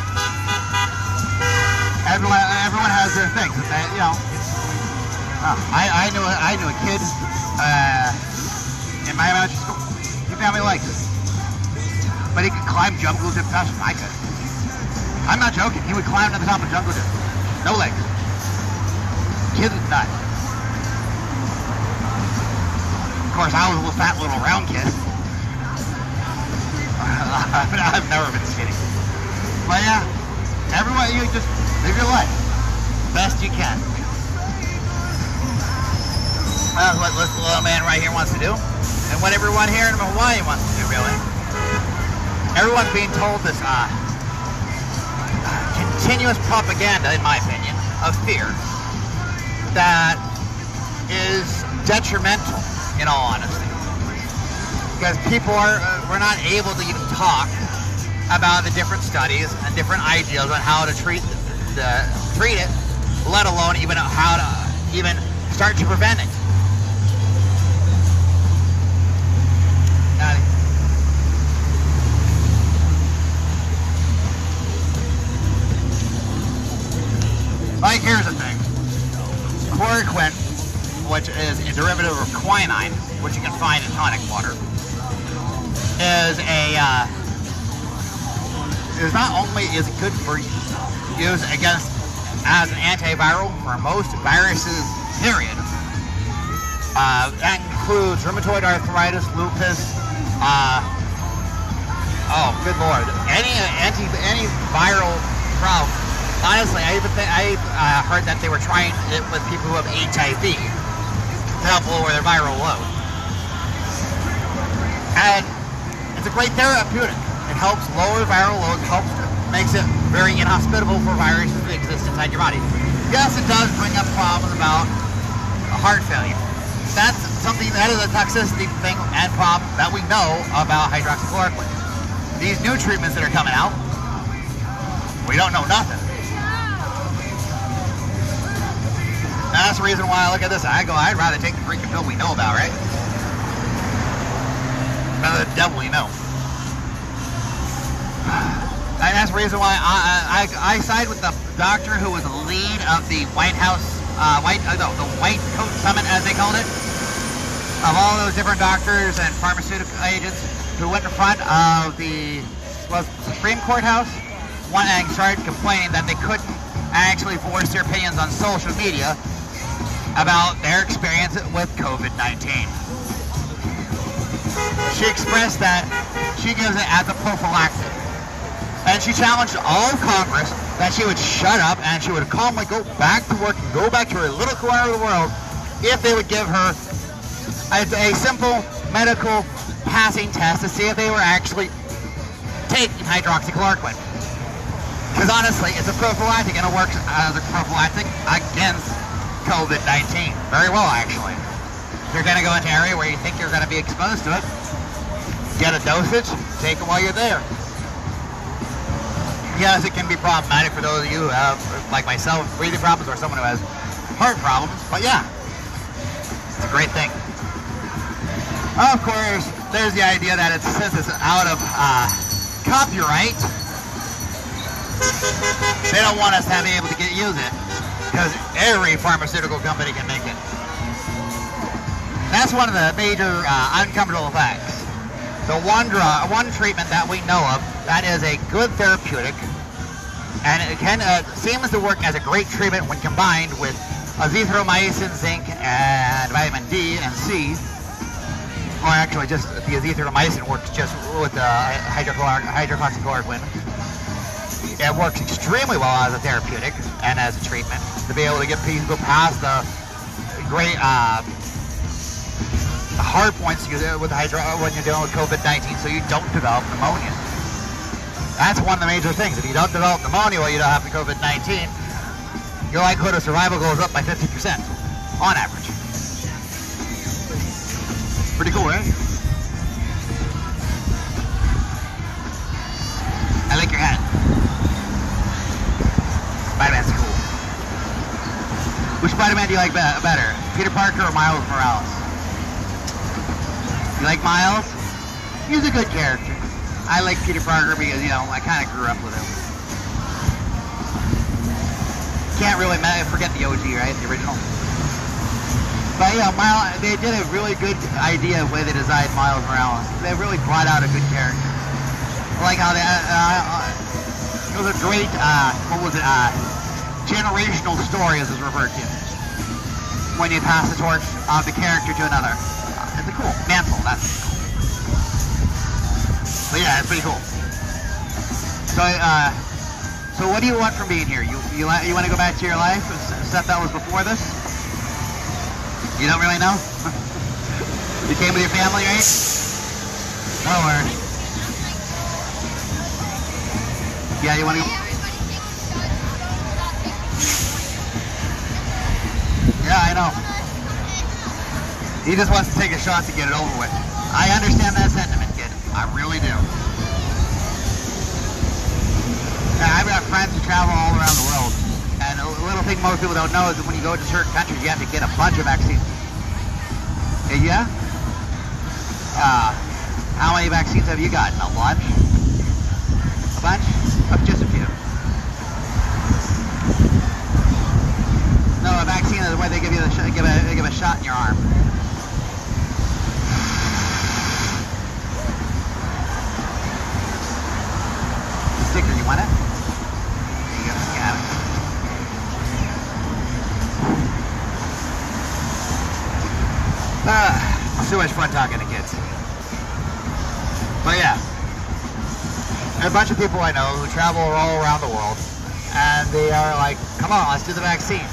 Everyone has their things. You know. I knew a kid in my elementary school. His family likes it, but he could climb jungle gym faster than I could. I'm not joking. He would climb to the top of jungle gym, no legs. Kid was nuts. Of course, I was a little fat, little round kid. I've never been skinny. But yeah, everyone, you just live your life best you can. That's what this little man right here wants to do, and what everyone here in Hawaii wants to do, really. Everyone's being told this continuous propaganda, in my opinion, of fear that is detrimental, in all honesty. Because people we're not able to even talk about the different studies and different ideas on how to treat it, let alone even how to even start to prevent it. Like, here's the thing. Chloroquine, which is a derivative of quinine, which you can find in tonic water, is not only is it good for use against as an antiviral for most viruses, period. That includes rheumatoid arthritis, lupus, Oh, good lord. Any antiviral problem. Honestly, I heard that they were trying it with people who have HIV to help lower their viral load. And it's a great therapeutic. It helps lower viral loads, makes it very inhospitable for viruses to exist inside your body. Yes, it does bring up problems about heart failure. That's something that is a toxicity thing and problem that we know about hydroxychloroquine. These new treatments that are coming out, we don't know nothing. And that's the reason why I look at this. I'd rather take the freaking pill we know about, right? Rather than the devil you know. And that's the reason why I side with the doctor who was the lead of the White House, the White Coat Summit, as they called it, of all those different doctors and pharmaceutical agents who went in front of the Supreme Court House and started complaining that they couldn't actually voice their opinions on social media about their experience with COVID-19. She expressed that she gives it as a prophylactic. And she challenged all of Congress that she would shut up and she would calmly go back to work and go back to her little corner of the world if they would give her a simple medical passing test to see if they were actually taking hydroxychloroquine. Because honestly, it's a prophylactic and it works as a prophylactic against COVID-19. Very well, actually. If you're going to go into an area where you think you're going to be exposed to it, get a dosage, take it while you're there. Yes, it can be problematic for those of you who have, like myself, breathing problems or someone who has heart problems, but yeah, it's a great thing. Of course, there's the idea that since it's out of copyright, they don't want us to be able to use it, because every pharmaceutical company can make it. That's one of the major uncomfortable facts. The one treatment that we know of that is a good therapeutic, and it seems to work as a great treatment when combined with azithromycin, zinc, and vitamin D and C. Or actually, just the azithromycin works just with hydroxychloroquine. It works extremely well as a therapeutic and as a treatment to be able to get people past the great hard points with when you're dealing with COVID-19, so you don't develop pneumonia. That's one of the major things. If you don't develop pneumonia while you don't have the COVID-19, your likelihood of survival goes up by 50% on average. Pretty cool, right? I like your hat. Spider-Man's cool. Which Spider-Man do you like better? Peter Parker or Miles Morales? You like Miles? He's a good character. I like Peter Parker because, you know, I kind of grew up with him. Can't really forget the OG, right? The original. But yeah, they did a really good idea of the way they designed Miles Morales. They really brought out a good character. I like how it was a great, generational story, as it's referred to. When you pass the torch of the character to another. It's a cool mantle, that's cool. But yeah, it's pretty cool. So what do you want from being here? You want to go back to your life, stuff that was before this? You don't really know? You came with your family, right? Oh, word. Yeah, you want to go? Yeah, I know. He just wants to take a shot to get it over with. I understand that sentiment, kid. I really do. I've got friends who travel all around the world. And a little thing most people don't know is that when you go to certain countries, you have to get a bunch of vaccines. Yeah? How many vaccines have you gotten? A bunch? A bunch? Oh, just a few. No, a vaccine is where they give you give a shot in your arm. Sticker, you want it? There you go, you have it. It's too much fun talking to kids. But yeah. a bunch of people I know who travel all around the world, and they are like, come on, let's do the vaccine.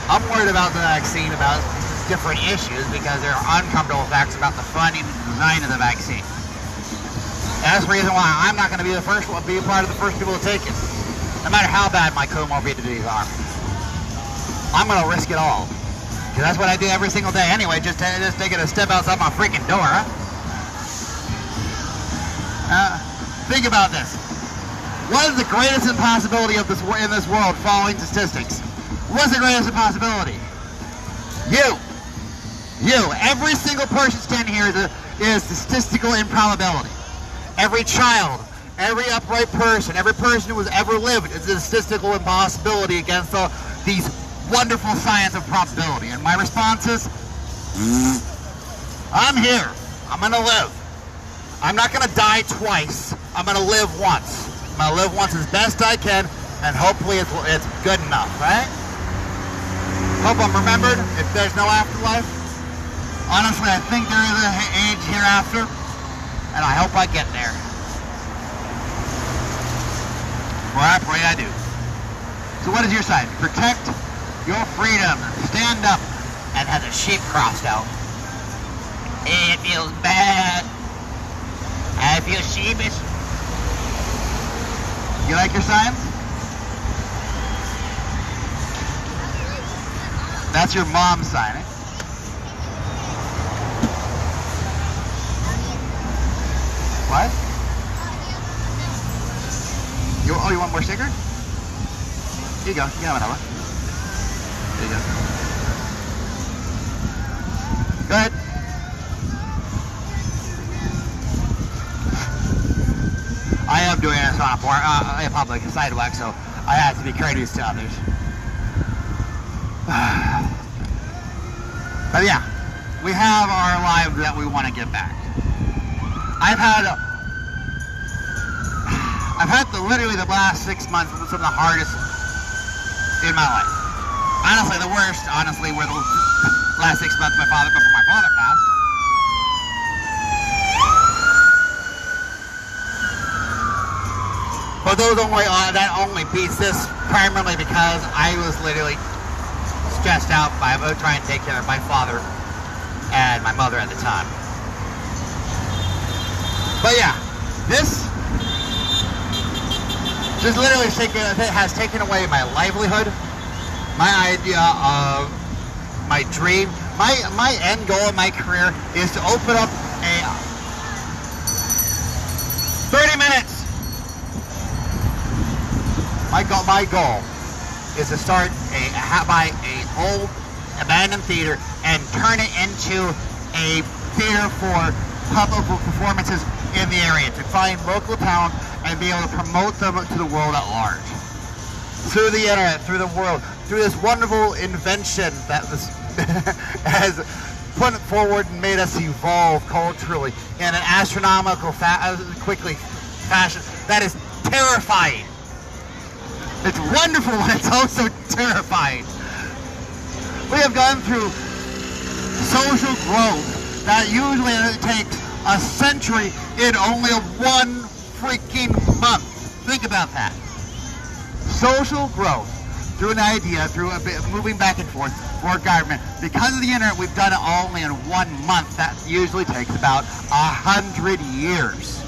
I'm worried about the vaccine, about different issues, because there are uncomfortable facts about the funding and design of the vaccine. That's the reason why I'm not going to be the first one, be a part of the first people to take it, no matter how bad my comorbidities are. I'm going to risk it all, because that's what I do every single day anyway, just taking a step outside my freaking door. Think about this. What is the greatest impossibility of this in this world following statistics? What's the greatest impossibility? You. Every single person standing here is statistical improbability. Every child, every upright person, every person who has ever lived is a statistical impossibility against these wonderful science of probability. And my response is, I'm here. I'm going to live. I'm not going to die twice. I'm going to live once. I'm going to live once as best I can, and hopefully it's good enough, right? Hope I'm remembered if there's no afterlife. Honestly, I think there is an age hereafter, and I hope I get there. For I pray I do. So what is your side? Protect your freedom. Stand up and have the sheep crossed out. It feels bad. I feel sheepish. You like your signs? That's your mom's sign, eh? What? You want more sticker? Here you go. You have another. There you go. Go ahead. I am doing this on a public sidewalk, so I have to be courteous to others. But yeah, we have our lives that we want to get back. I've had literally the last 6 months some of the hardest in my life. Honestly, the worst, were the last 6 months before my father passed. But that only beats this primarily because I was literally stressed out by trying to take care of my father and my mother at the time. But yeah, this just literally has taken away my livelihood, my idea of my dream. My end goal in my career is to open up a 30 minutes. My goal is to buy a old abandoned theater and turn it into a theater for public performances in the area, to find local talent and be able to promote them to the world at large. Through the internet, through the world, through this wonderful invention that has put forward and made us evolve culturally in an astronomical fashion that is terrifying. It's wonderful, but it's also terrifying. We have gone through social growth that usually takes a century in only one freaking month. Think about that. Social growth through an idea, through a bit moving back and forth for government. Because of the internet, we've done it only in 1 month. That usually takes about 100 years.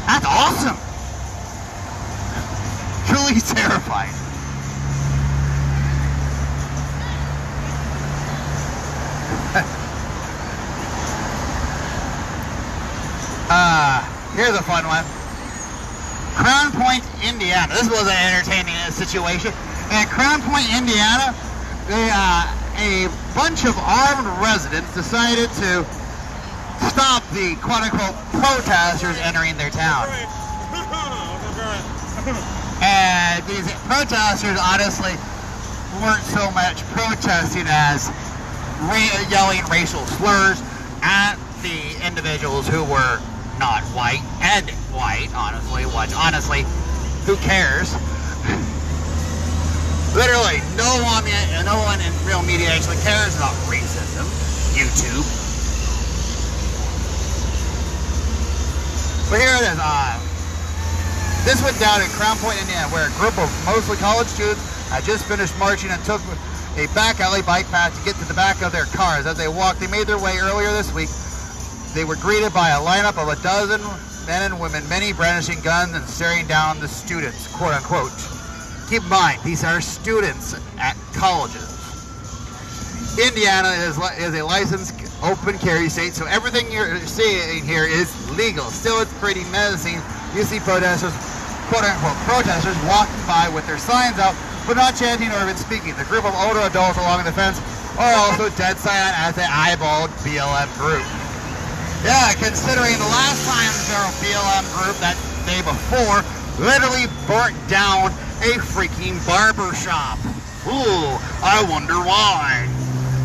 That's awesome. Truly terrifying. Here's a fun one. Crown Point, Indiana. This was an entertaining situation. In Crown Point, Indiana, a bunch of armed residents decided to stop the quote-unquote protesters entering their town. And these protesters honestly weren't so much protesting as yelling racial slurs at the individuals who were not white and white, honestly, who cares? Literally, no one in real media actually cares about racism. YouTube. But here it is. This went down in Crown Point, Indiana, where a group of mostly college students had just finished marching and took a back alley bike path to get to the back of their cars. As they walked, they made their way earlier this week. They were greeted by a lineup of a dozen men and women, many brandishing guns and staring down the students, quote unquote. Keep in mind, these are students at colleges. Indiana is a licensed open carry state, so everything you're seeing here is legal. Still, it's pretty menacing. You see protesters, quote unquote, protesters walking by with their signs out, but not chanting or even speaking. The group of older adults along the fence are also dead silent as they eyeballed BLM group. Yeah, considering the last time their BLM group that day before literally burnt down a freaking barber shop. Ooh, I wonder why.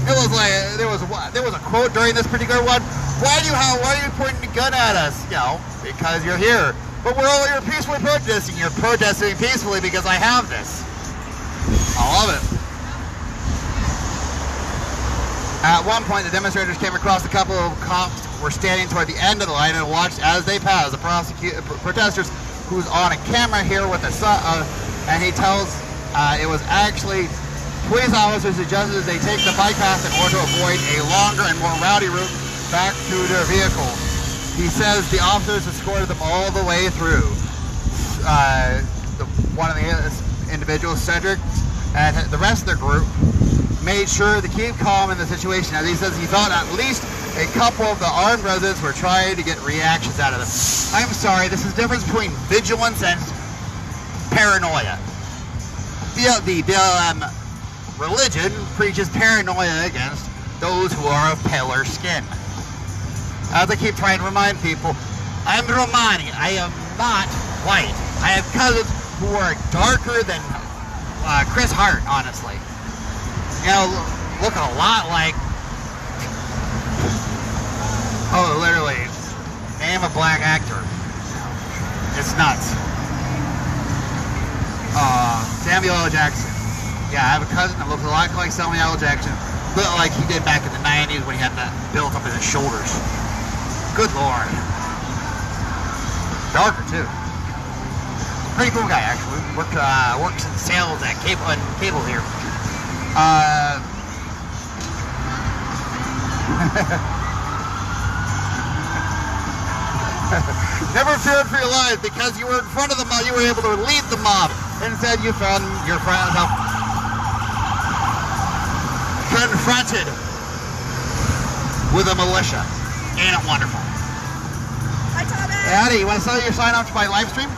It was like there was a quote during this particular one. Why are you pointing a gun at us? You know, because you're here. But you're peacefully protesting. You're protesting peacefully because I have this. I love it. At one point, the demonstrators came across a couple of cops who were standing toward the end of the line and watched as they passed. The protesters, who's on a camera here with a son, and he tells it was actually police officers suggested they take the bike path in order to avoid a longer and more rowdy route back to their vehicles. He says the officers escorted them all the way through. One of the individuals, Cedric, and the rest of the group made sure to keep calm in the situation. As he says, he thought at least a couple of the armed residents were trying to get reactions out of them. I'm sorry, this is the difference between vigilance and paranoia. The BLM religion preaches paranoia against those who are of paler skin. As I keep trying to remind people, I'm Romani. I am not white. I have cousins who are darker than Chris Hart, honestly. You know, look a lot like, literally, name a black actor. It's nuts. Samuel L. Jackson. Yeah, I have a cousin that looks a lot like Samuel L. Jackson. Look like he did back in the 90s when he had that built up in his shoulders. Good Lord. Darker, too. Pretty cool guy, actually. Works in sales at cable here. Never feared for your life because you were in front of the mob. You were able to lead the mob. Instead, you found your friend confronted with a militia. Ain't it wonderful? Hi, Thomas. Hey, Addie, you want to sell your sign up to my live stream?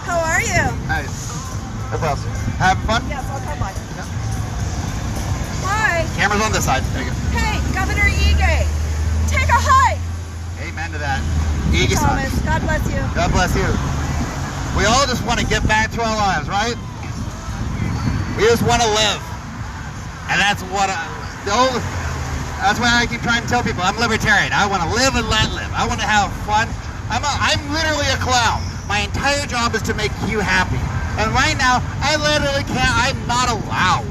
How are you? Nice. No problem. Having fun? Yes, I'll come by. Hi. Camera's on this side. There you go. Hey, Governor Ige. Take a hike. Amen to that. Ige Thomas, sign. God bless you. God bless you. We all just want to get back to our lives, right? We just want to live. And that's what that's why I keep trying to tell people I'm libertarian. I want to live and let live. I want to have fun. I'm literally a clown. My entire job is to make you happy. And right now, I literally can't, I'm not allowed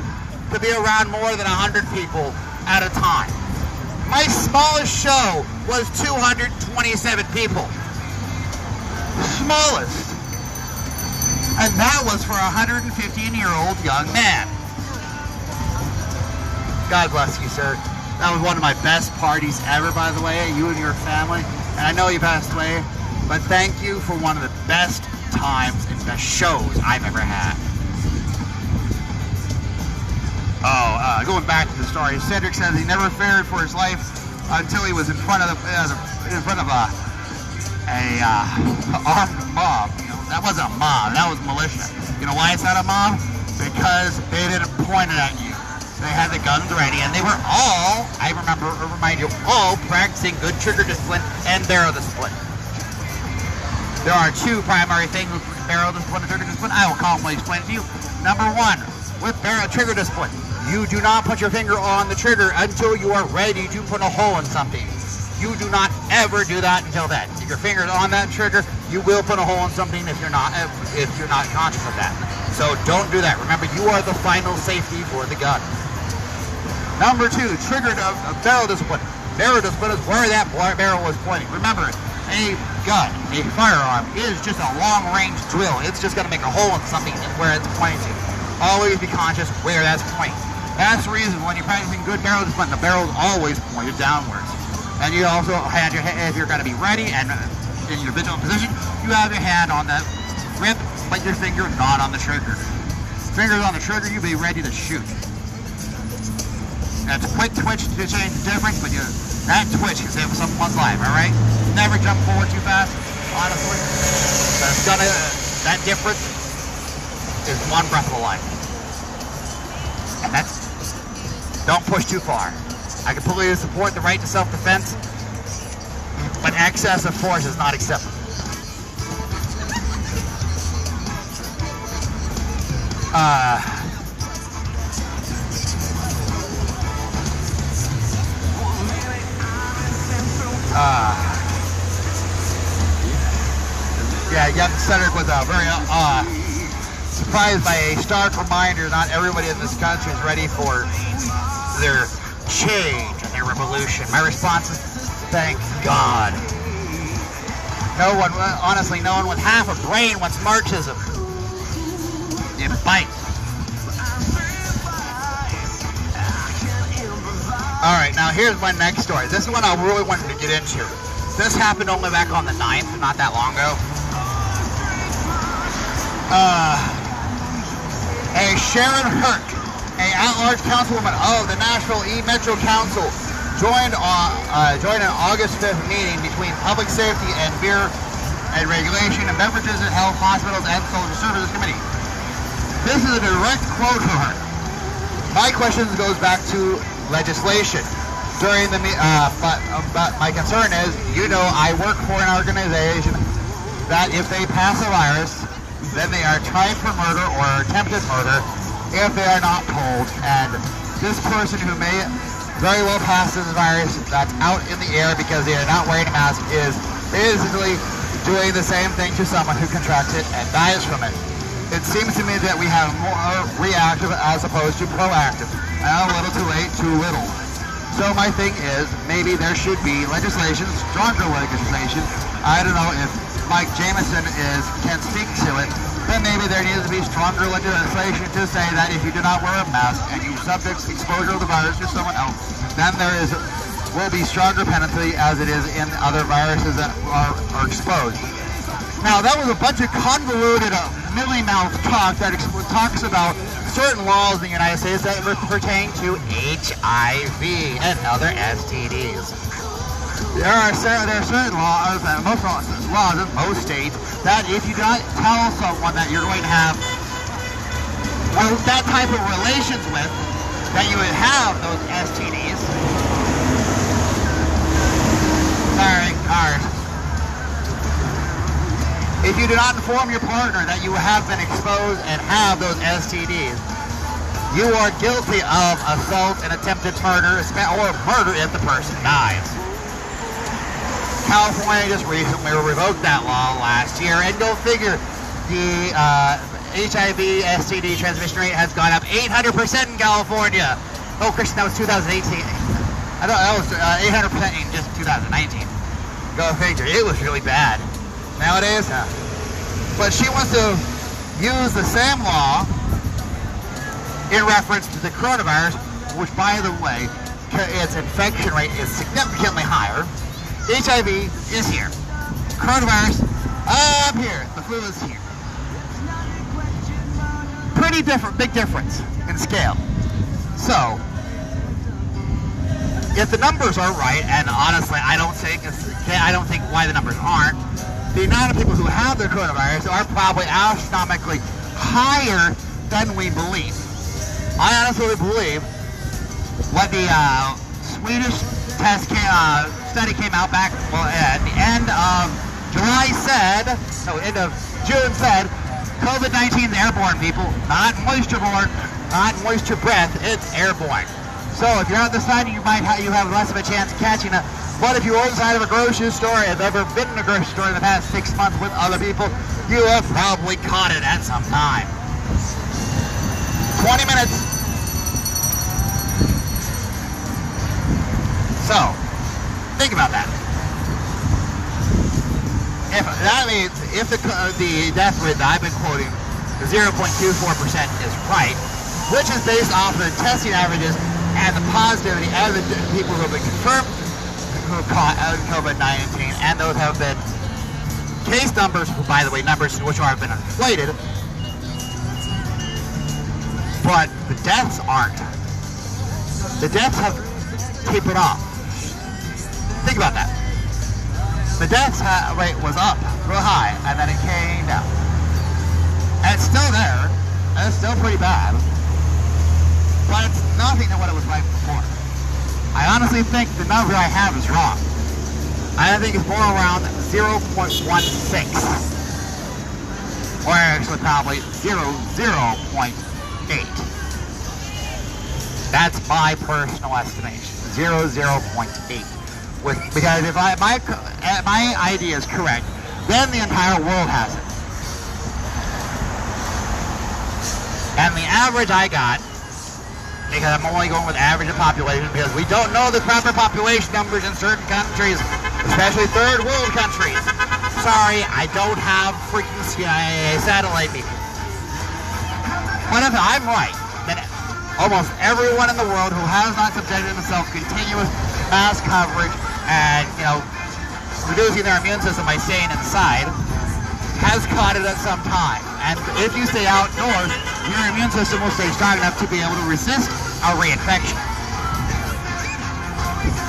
to be around more than 100 people at a time. My smallest show was 227 people. Smallest. And that was for a 115-year-old young man. God bless you, sir. That was one of my best parties ever, by the way, you and your family. And I know you passed away, but thank you for one of the best times and best shows I've ever had. Going back to the story, Cedric says he never feared for his life until he was in front of a armed mob. You know, that wasn't a mob, that was militia. You know why it's not a mob? Because they didn't point it at you. They had the guns ready, and they were all, remind you, all practicing good trigger discipline and barrel discipline. There are two primary things with barrel discipline and trigger discipline. I will calmly explain it to you. Number one, with barrel trigger discipline, you do not put your finger on the trigger until you are ready to put a hole in something. You do not ever do that until then. If your finger's on that trigger, you will put a hole in something if you're not conscious of that. So don't do that. Remember, you are the final safety for the gun. Number two, barrel discipline. Barrel discipline is where that barrel was pointing. Remember, a gun, a firearm, is just a long-range drill. It's just going to make a hole in something where it's pointing to. Always be conscious where that's pointing. That's the reason when you're practicing good barrel discipline, the barrel is always pointed downwards. And you also have your hand, if you're going to be ready and in your vigilant position, you have your hand on the grip, but your finger not on the trigger. Fingers on the trigger, you be ready to shoot. That's a quick twitch to change the difference, but that twitch can save someone's life, all right? Never jump forward too fast, honestly. That difference is one breath of life. And don't push too far. I completely support the right to self-defense, but excessive force is not acceptable. Yeah, Young Cedric was very surprised by a stark reminder not everybody in this country is ready for their change and their revolution. My response is, thank God. No one, honestly, no one with half a brain wants Marxism. It bites. Alright, now here's my next story. This is one I really wanted to get into. This happened only back on the 9th, not that long ago. A Sharon Herc, a at-large councilwoman of the Nashville E-Metro Council, joined an August 5th meeting between Public Safety and Beer and Regulation and Beverages and Health Hospitals and Social Services Committee. This is a direct quote from her. My question goes back to legislation. During the but my concern is, I work for an organization that if they pass a virus, then they are tried for murder or attempted murder if they are not told. And this person who may very well pass this virus that's out in the air because they are not wearing a mask is basically doing the same thing to someone who contracts it and dies from it. It seems to me that we have more reactive as opposed to proactive. And a little too late, too little. So my thing is, maybe there should be legislation, stronger legislation. I don't know if Mike Jameson can speak to it, then maybe there needs to be stronger legislation to say that if you do not wear a mask and you subject exposure of the virus to someone else, then there will be stronger penalty as it is in other viruses that are exposed. Now that was a bunch of convoluted, mealy-mouthed talk that talks about certain laws in the United States that pertain to HIV and other STDs. There are certain laws, most laws in most states, that if you do not tell someone that you're going to have that type of relations with, that you would have those STDs. Alright. If you do not inform your partner that you have been exposed and have those STDs, you are guilty of assault and attempted murder, or murder if the person dies. California just recently revoked that law last year, and go figure, the HIV STD transmission rate has gone up 800% in California. Oh, Christian, that was 2018. I thought that was 800% in just 2019. Go figure, it was really bad. Nowadays, but she wants to use the same law in reference to the coronavirus, which, by the way, its infection rate is significantly higher. HIV is here. Coronavirus up here. The flu is here. Pretty different, big difference in scale. So, if the numbers are right, and honestly, I don't think why the numbers aren't. The amount of people who have the coronavirus are probably astronomically higher than we believe. I honestly believe what the Swedish study came out back at the end of end of June said, COVID-19 is airborne, people, not moisture-borne, not moisture breath, it's airborne. So if you're on the side, you have less of a chance of catching it. But if you were inside of a grocery store, have ever been in a grocery store in the past 6 months with other people, you have probably caught it at some time. 20 minutes. So, think about that. if that means if the death rate that I've been quoting, the 0.24% is right, which is based off of the testing averages and the positivity of the people who have been confirmed who have caught COVID-19, and those have been case numbers, by the way, numbers which have been inflated, but the deaths aren't. The deaths have tapered off. Think about that. The deaths rate was up real high, and then it came down. And it's still there, and it's still pretty bad, but it's nothing to what it was like before. I honestly think the number I have is wrong. I think it's more around 0.16, or actually probably 0.8. That's my personal estimation, 0.8. Because if my idea is correct, then the entire world has it. And the average I got, because I'm only going with average of population, because we don't know the proper population numbers in certain countries, especially third world countries. Sorry, I don't have freaking CIA satellite people. But if I'm right, then almost everyone in the world who has not subjected themselves to continuous mass coverage and, reducing their immune system by staying inside, has caught it at some time. And if you stay outdoors, your immune system will stay strong enough to be able to resist a reinfection.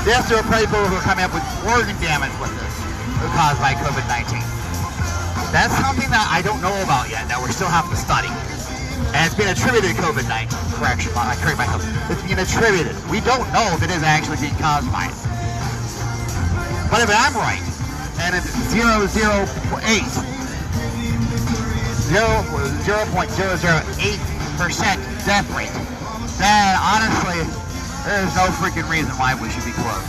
Yes, there are people who are coming up with organ damage with this, caused by COVID-19. That's something that I don't know about yet, that we still have to study. And it's been attributed to COVID-19. Correction, I correct myself. It's been attributed. We don't know if it is actually being caused by it. But if I'm right, and it's 0.08 death rate, then honestly, there's no freaking reason why we should be closed.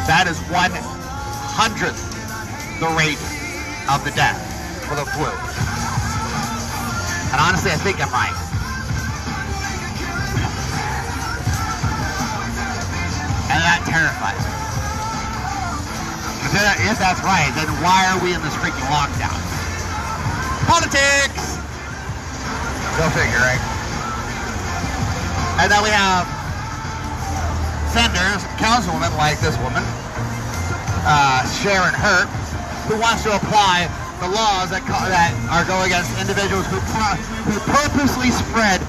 That is 1/100th the rate of the death for the flu. And honestly, I think I'm right. And that terrifies me. If that's right, then why are we in this freaking lockdown? Politics! Go figure, right? And then we have senators, councilwomen like this woman, Sharon Hurt, who wants to apply the laws that are going against individuals who purposely spread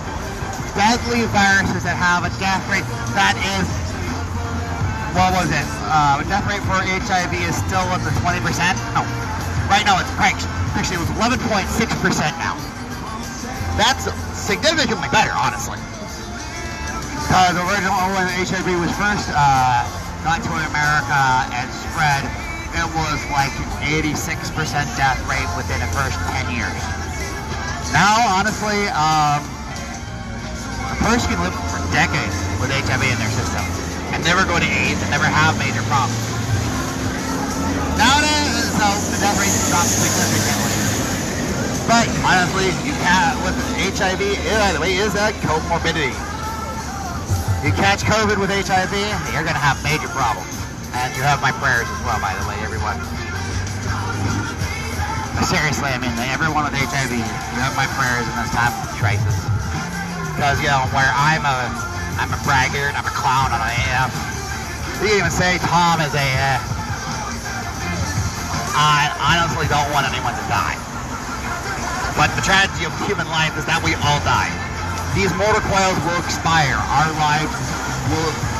deadly viruses that have a death rate that is, what was it? Death rate for HIV is still at the 20%? No. Right now it's actually it was 11.6% now. That's significantly better, honestly. Because originally when HIV was first got to America and spread, it was like 86% death rate within the first 10 years. Now, honestly, a person can live for decades with HIV in their system and never go to AIDS and never have major problems. Nowadays, so the death rate has dropped significantly. But honestly, you can't, with HIV, by the way, is a comorbidity. You catch COVID with HIV, you're going to have major problems. And you have my prayers as well, by the way, everyone. Seriously, I mean, everyone with HIV, you have my prayers in this time of crisis. Because, where I'm a braggart, I'm a clown on an AF. You can even say Tom is I honestly don't want anyone to die. But the tragedy of human life is that we all die. These mortal coils will expire.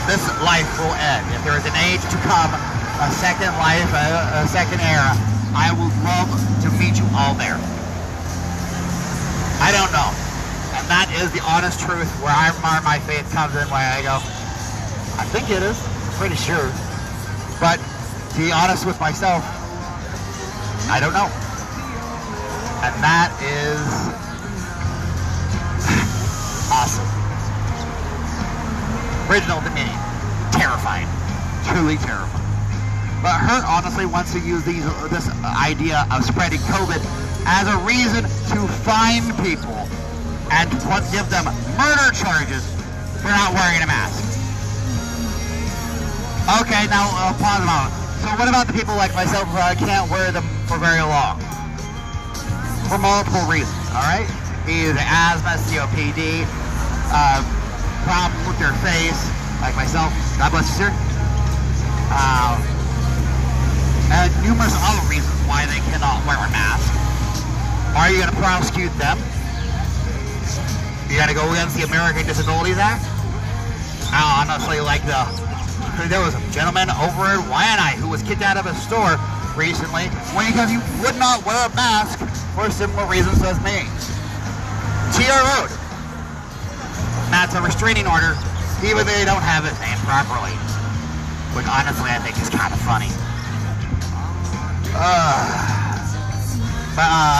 This life will end. If there is an age to come, a second life, a second era, I would love to meet you all there. I don't know. And that is the honest truth where my faith comes in, where I go, I think it is, pretty sure. But to be honest with myself, I don't know. And that is awesome. Original to me. Terrifying. Truly terrifying. But Hurt honestly wants to use this idea of spreading COVID as a reason to fine people and give them murder charges for not wearing a mask. Okay, now pause a moment. So what about the people like myself who can't wear them for very long? For multiple reasons, alright? Either asthma, COPD, problem with their face, like myself, God bless you, sir. And numerous other reasons why they cannot wear a mask. Are you going to prosecute them? You got to go against the American Disabilities Act? Honestly, like there was a gentleman over in Waianae who was kicked out of a store recently because he would not wear a mask for similar reasons as me. TR Road. That's a restraining order, even though they don't have his name properly. Which honestly I think is kind of funny.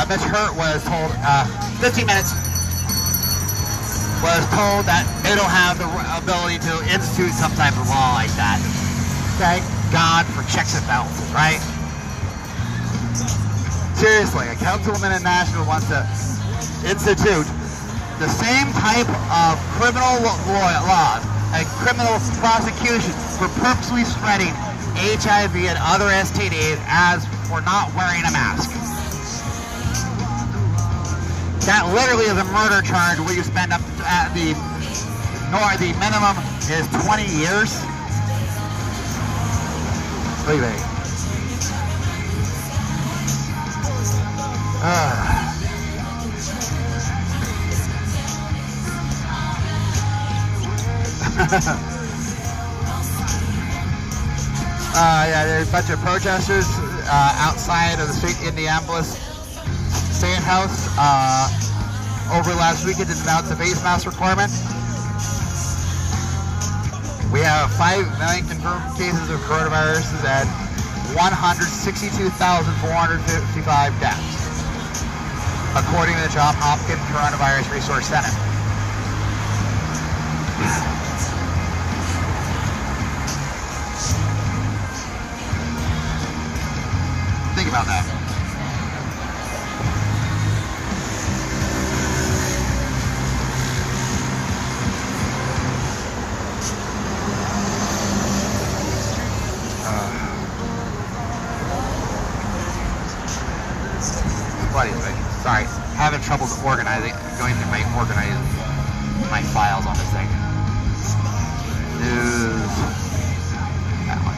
Ms. Hurt was told, 15 minutes, was told that they don't have the ability to institute some type of law like that. Thank God for checks and balances, right? Seriously, a councilwoman in Nashville wants to institute the same type of criminal laws and criminal prosecution for purposely spreading HIV and other STDs as for not wearing a mask. That literally is a murder charge where you spend up at the minimum is 20 years. Wait. Yeah, there's a bunch of protesters outside of the state Indianapolis State House over last weekend to denounce the face mask requirement. We have 5 million confirmed cases of coronavirus and 162,455 deaths, according to the Johns Hopkins Coronavirus Resource Center. Think about that. Sorry, having trouble organizing, going through my files on this thing. News. That one.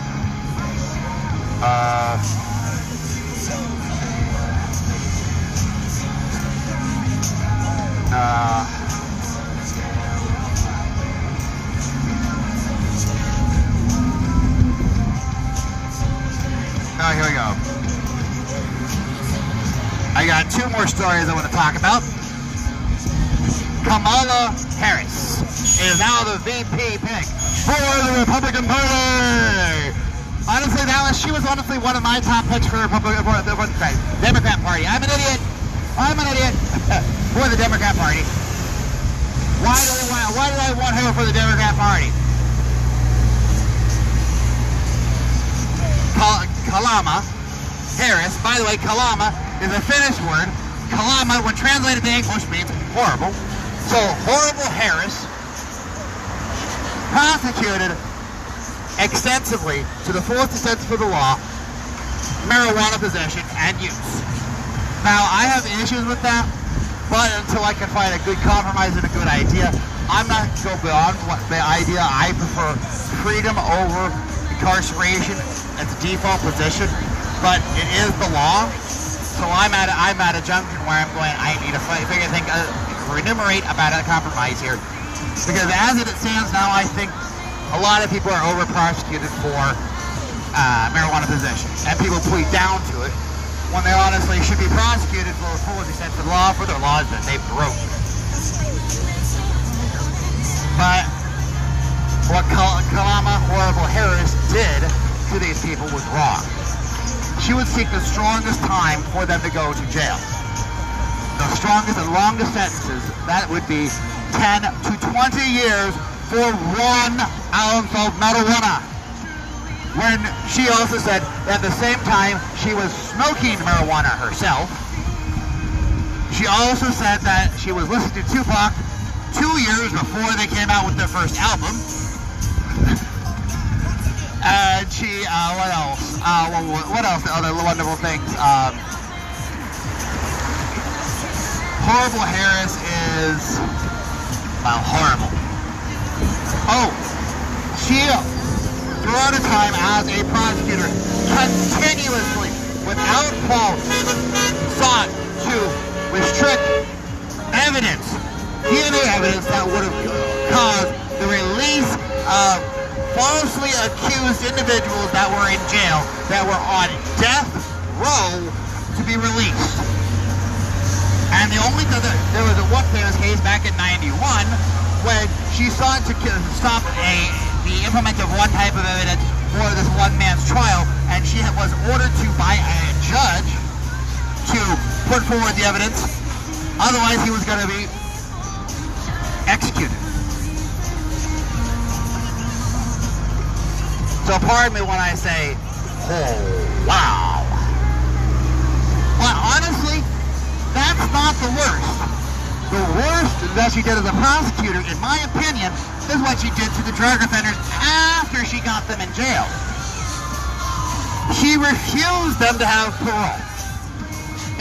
Oh, here we go. I got 2 more stories I want to talk about. Kamala Harris is now the VP pick for the Republican Party. Honestly, she was honestly one of my top picks for the Democrat Party. I'm an idiot for the Democrat Party. Why did I want her for the Democrat Party? Kalama Harris. By the way, Kalama is a Finnish word. Kalama, when translated to English, means horrible. So, horrible Harris prosecuted extensively to the fullest extent of the law marijuana possession and use. Now, I have issues with that, but until I can find a good compromise and a good idea, I'm not going to go beyond what the idea. I prefer freedom over incarceration as a default position, but it is the law. So I'm at a junction where I'm going, I need to enumerate about a compromise here. Because as it stands now, I think a lot of people are over-prosecuted for marijuana possession. And people plead down to it when they honestly should be prosecuted for a full extent of the law for their laws that they broke. But what Kalama Horrible Harris did to these people was wrong. She would seek the strongest time for them to go to jail. The strongest and longest sentences, that would be 10 to 20 years for 1 ounce of marijuana. When she also said that at the same time she was smoking marijuana herself, she also said that she was listening to Tupac 2 years before they came out with their first album. And she, what else? What else? Other wonderful things. Horrible Harris is, well, horrible. Oh, she, throughout her time as a prosecutor, continuously, without fault, sought to restrict evidence, DNA evidence that would have caused the release of falsely accused individuals that were in jail, that were on death row, to be released. And the only other, there was a one famous case back in '91 when she sought to stop the implement of one type of evidence for this one man's trial, and she was ordered to by a judge to put forward the evidence, otherwise he was going to be executed. So pardon me when I say, oh, wow. But honestly, that's not the worst. The worst that she did as a prosecutor, in my opinion, is what she did to the drug offenders after she got them in jail. She refused them to have parole.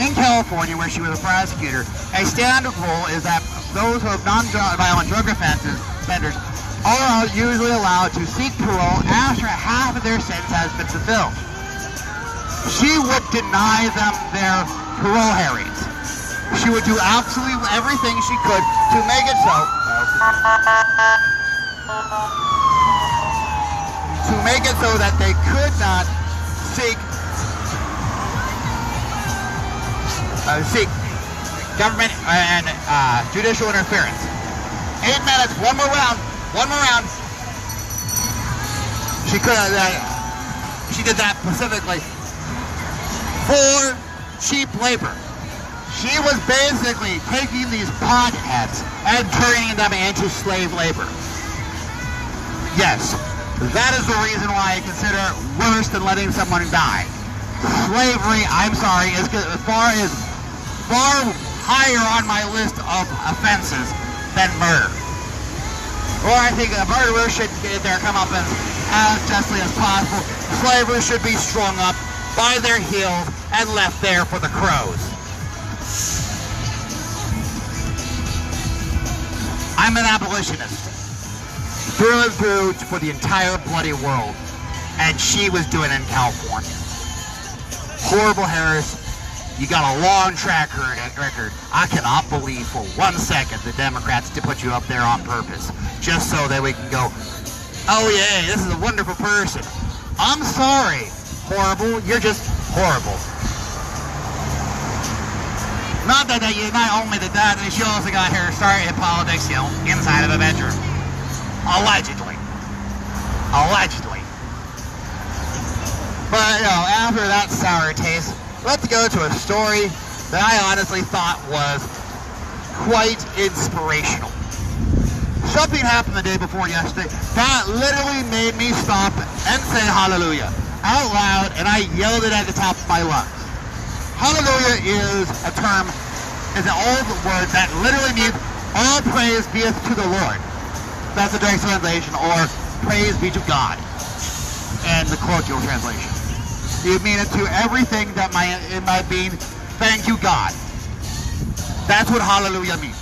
In California, where she was a prosecutor, a standard rule is that those who have non-violent drug offenders are usually allowed to seek parole after half of their sentence has been fulfilled. She would deny them their parole hearings. She would do absolutely everything she could to make it so. To make it so that they could not seek government and judicial interference. 8 minutes, one more round. She did that specifically for cheap labor. She was basically taking these potheads and turning them into slave labor. Yes, that is the reason why I consider it worse than letting someone die. Slavery, I'm sorry, is far higher on my list of offenses than murder. Or I think a murderer should get their comeuppance as justly as possible. Slavers should be strung up by their heels and left there for the crows. I'm an abolitionist, through and through, for the entire bloody world, and she was doing it in California. Horrible Harris, you got a long track record. I cannot believe for 1 second the Democrats to put you up there on purpose, just so that we can go, oh yeah, this is a wonderful person. I'm sorry, horrible, you're just horrible. Not that not only did that, she also got her start in politics, inside of a bedroom. Allegedly. But, after that sour taste, let's go to a story that I honestly thought was quite inspirational. Something happened the day before yesterday that literally made me stop and say hallelujah out loud, and I yelled it at the top of my lungs. Hallelujah is a term, is an old word that literally means all praise beeth to the Lord. That's the direct translation, or praise be to God in the colloquial translation. You mean it to everything that in my being, thank you God. That's what hallelujah means.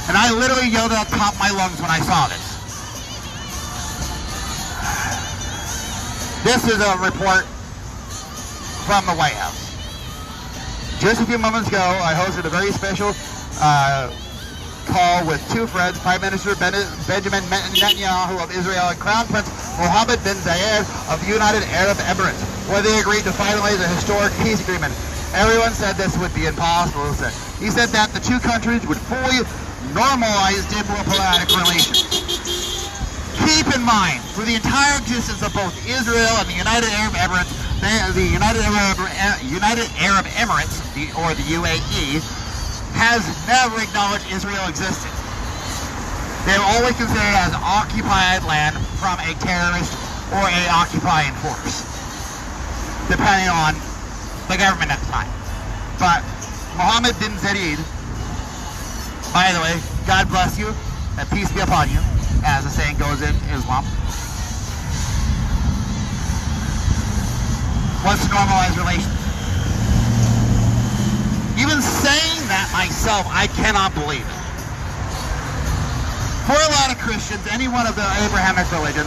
And I literally yelled at the top of my lungs when I saw this. This is a report from the White House. Just a few moments ago, I hosted a very special call with two friends, Prime Minister Benjamin Netanyahu of Israel and Crown Prince Mohammed bin Zayed of the United Arab Emirates, where they agreed to finalize a historic peace agreement. Everyone said this would be impossible. He said that the two countries would fully normalize diplomatic relations. Keep in mind, for the entire existence of both Israel and the United Arab Emirates, the United Arab Emirates, or the UAE, has never acknowledged Israel existed. They've always considered it as occupied land from a terrorist or a occupying force, depending on the government at the time. But Mohammed bin Zayed, by the way, God bless you and peace be upon you, as the saying goes in Islam. wants to normalize relations. Even saying that myself, I cannot believe it. For a lot of Christians, anyone of the Abrahamic religion,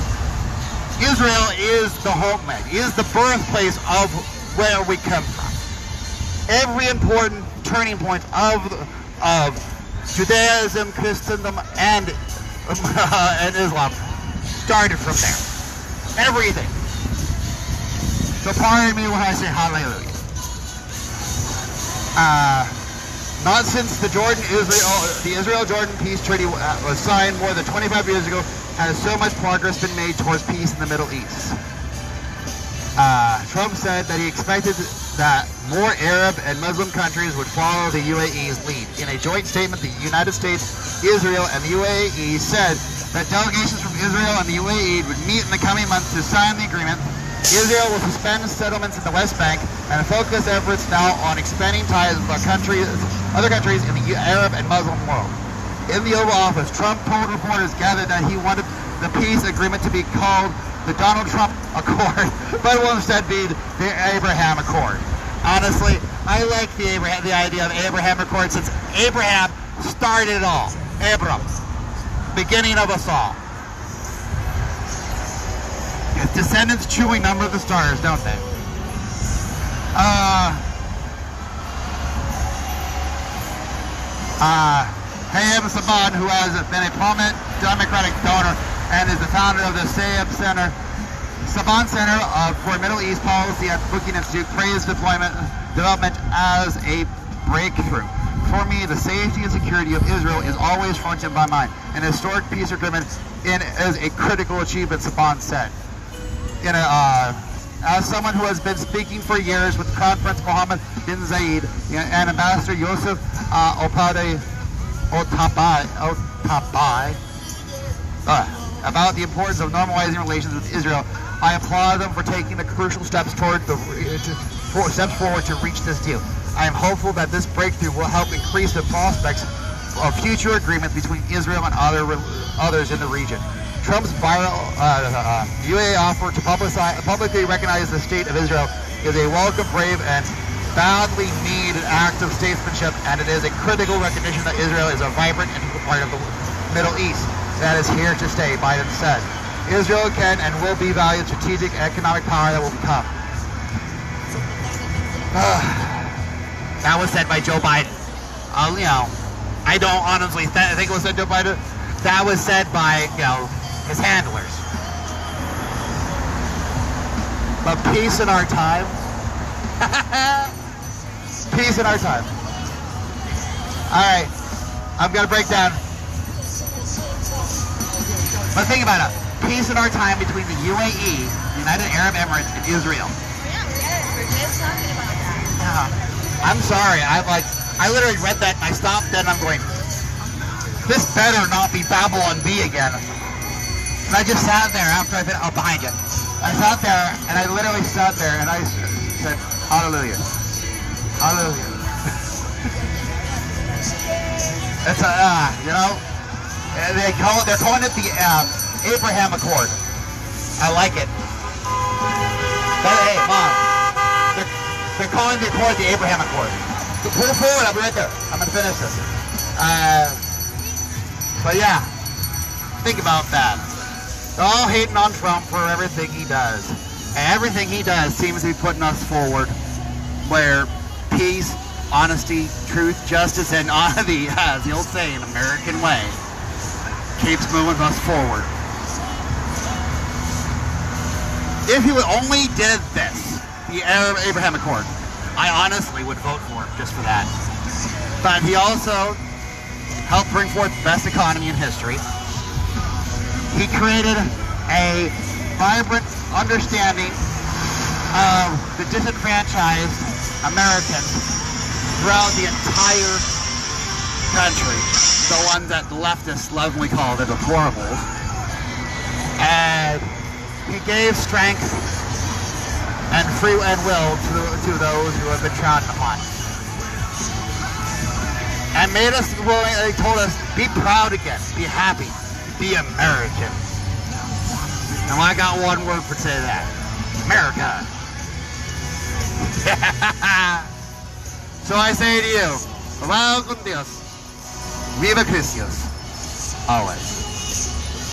Israel is the homeland, is the birthplace of where we come from. Every important turning point of Judaism, Christendom, and Islam started from there. Everything. So pardon me when I say hallelujah. Not since the Israel-Jordan peace treaty was signed more than 25 years ago has so much progress been made towards peace in the Middle East. Trump said that he expected that more Arab and Muslim countries would follow the UAE's lead. In a joint statement, the United States, Israel, and the UAE said that delegations from Israel and the UAE would meet in the coming months to sign the agreement. Israel will suspend settlements in the West Bank and focus efforts now on expanding ties with other countries in the Arab and Muslim world. In the Oval Office, Trump told reporters gathered that he wanted the peace agreement to be called the Donald Trump Accord, but will instead be the Abraham Accord. Honestly, I like the idea of Abraham Accord since Abraham started it all. Abram, beginning of us all. His descendants chewing number the stars, don't they? Hayam Saban, who has been a prominent Democratic donor and is the founder of the Saban Center for Middle East Policy at the Brookings Institute, praised development as a breakthrough. For me, the safety and security of Israel is always front in my mind. An historic peace agreement is a critical achievement, Saban said. As someone who has been speaking for years with Crown Prince Mohammed bin Zayed and Ambassador Yosef Otabai about the importance of normalizing relations with Israel, I applaud them for taking the crucial steps forward to reach this deal. I am hopeful that this breakthrough will help increase the prospects of future agreements between Israel and others in the region. Trump's viral UAE offer to publicly recognize the state of Israel is a welcome, brave, and badly needed act of statesmanship, and it is a critical recognition that Israel is a vibrant and integral part of the Middle East that is here to stay, Biden said. Israel can and will be valued strategic economic power that will become. That was said by Joe Biden. I don't honestly think it was said by Joe Biden. That was said by, his handlers. But peace in our time. Peace in our time. Alright, I'm going to break down. But think about it. Peace in our time between the UAE, United Arab Emirates, and Israel. Yeah, we're just talking about that. I'm sorry. I literally read that and I stopped and I'm going, this better not be Babylon B again. And I just sat there after I been behind you. I sat there and I literally sat there and I said, hallelujah. Hallelujah. It's they're calling it the Abraham Accord. I like it. But hey, Mom, they're calling the Accord the Abraham Accord. Pull forward, I'll be right there. I'm gonna finish this. But yeah, think about that. They're all hating on Trump for everything he does. And everything he does seems to be putting us forward where peace, honesty, truth, justice, and the old saying, American way, keeps moving us forward. If he would only did this, the Abraham Accord, I honestly would vote for it just for that. But he also helped bring forth the best economy in history. He created a vibrant understanding of the disenfranchised Americans throughout the entire country, the ones that the leftists lovingly call the deplorables. And he gave strength and free and will to those who have been trodden upon. And made us willing, they told us, be proud again, be happy. Be American. Now I got one word for say that. America. So I say to you, Welcome Dios. Viva Christios. Always.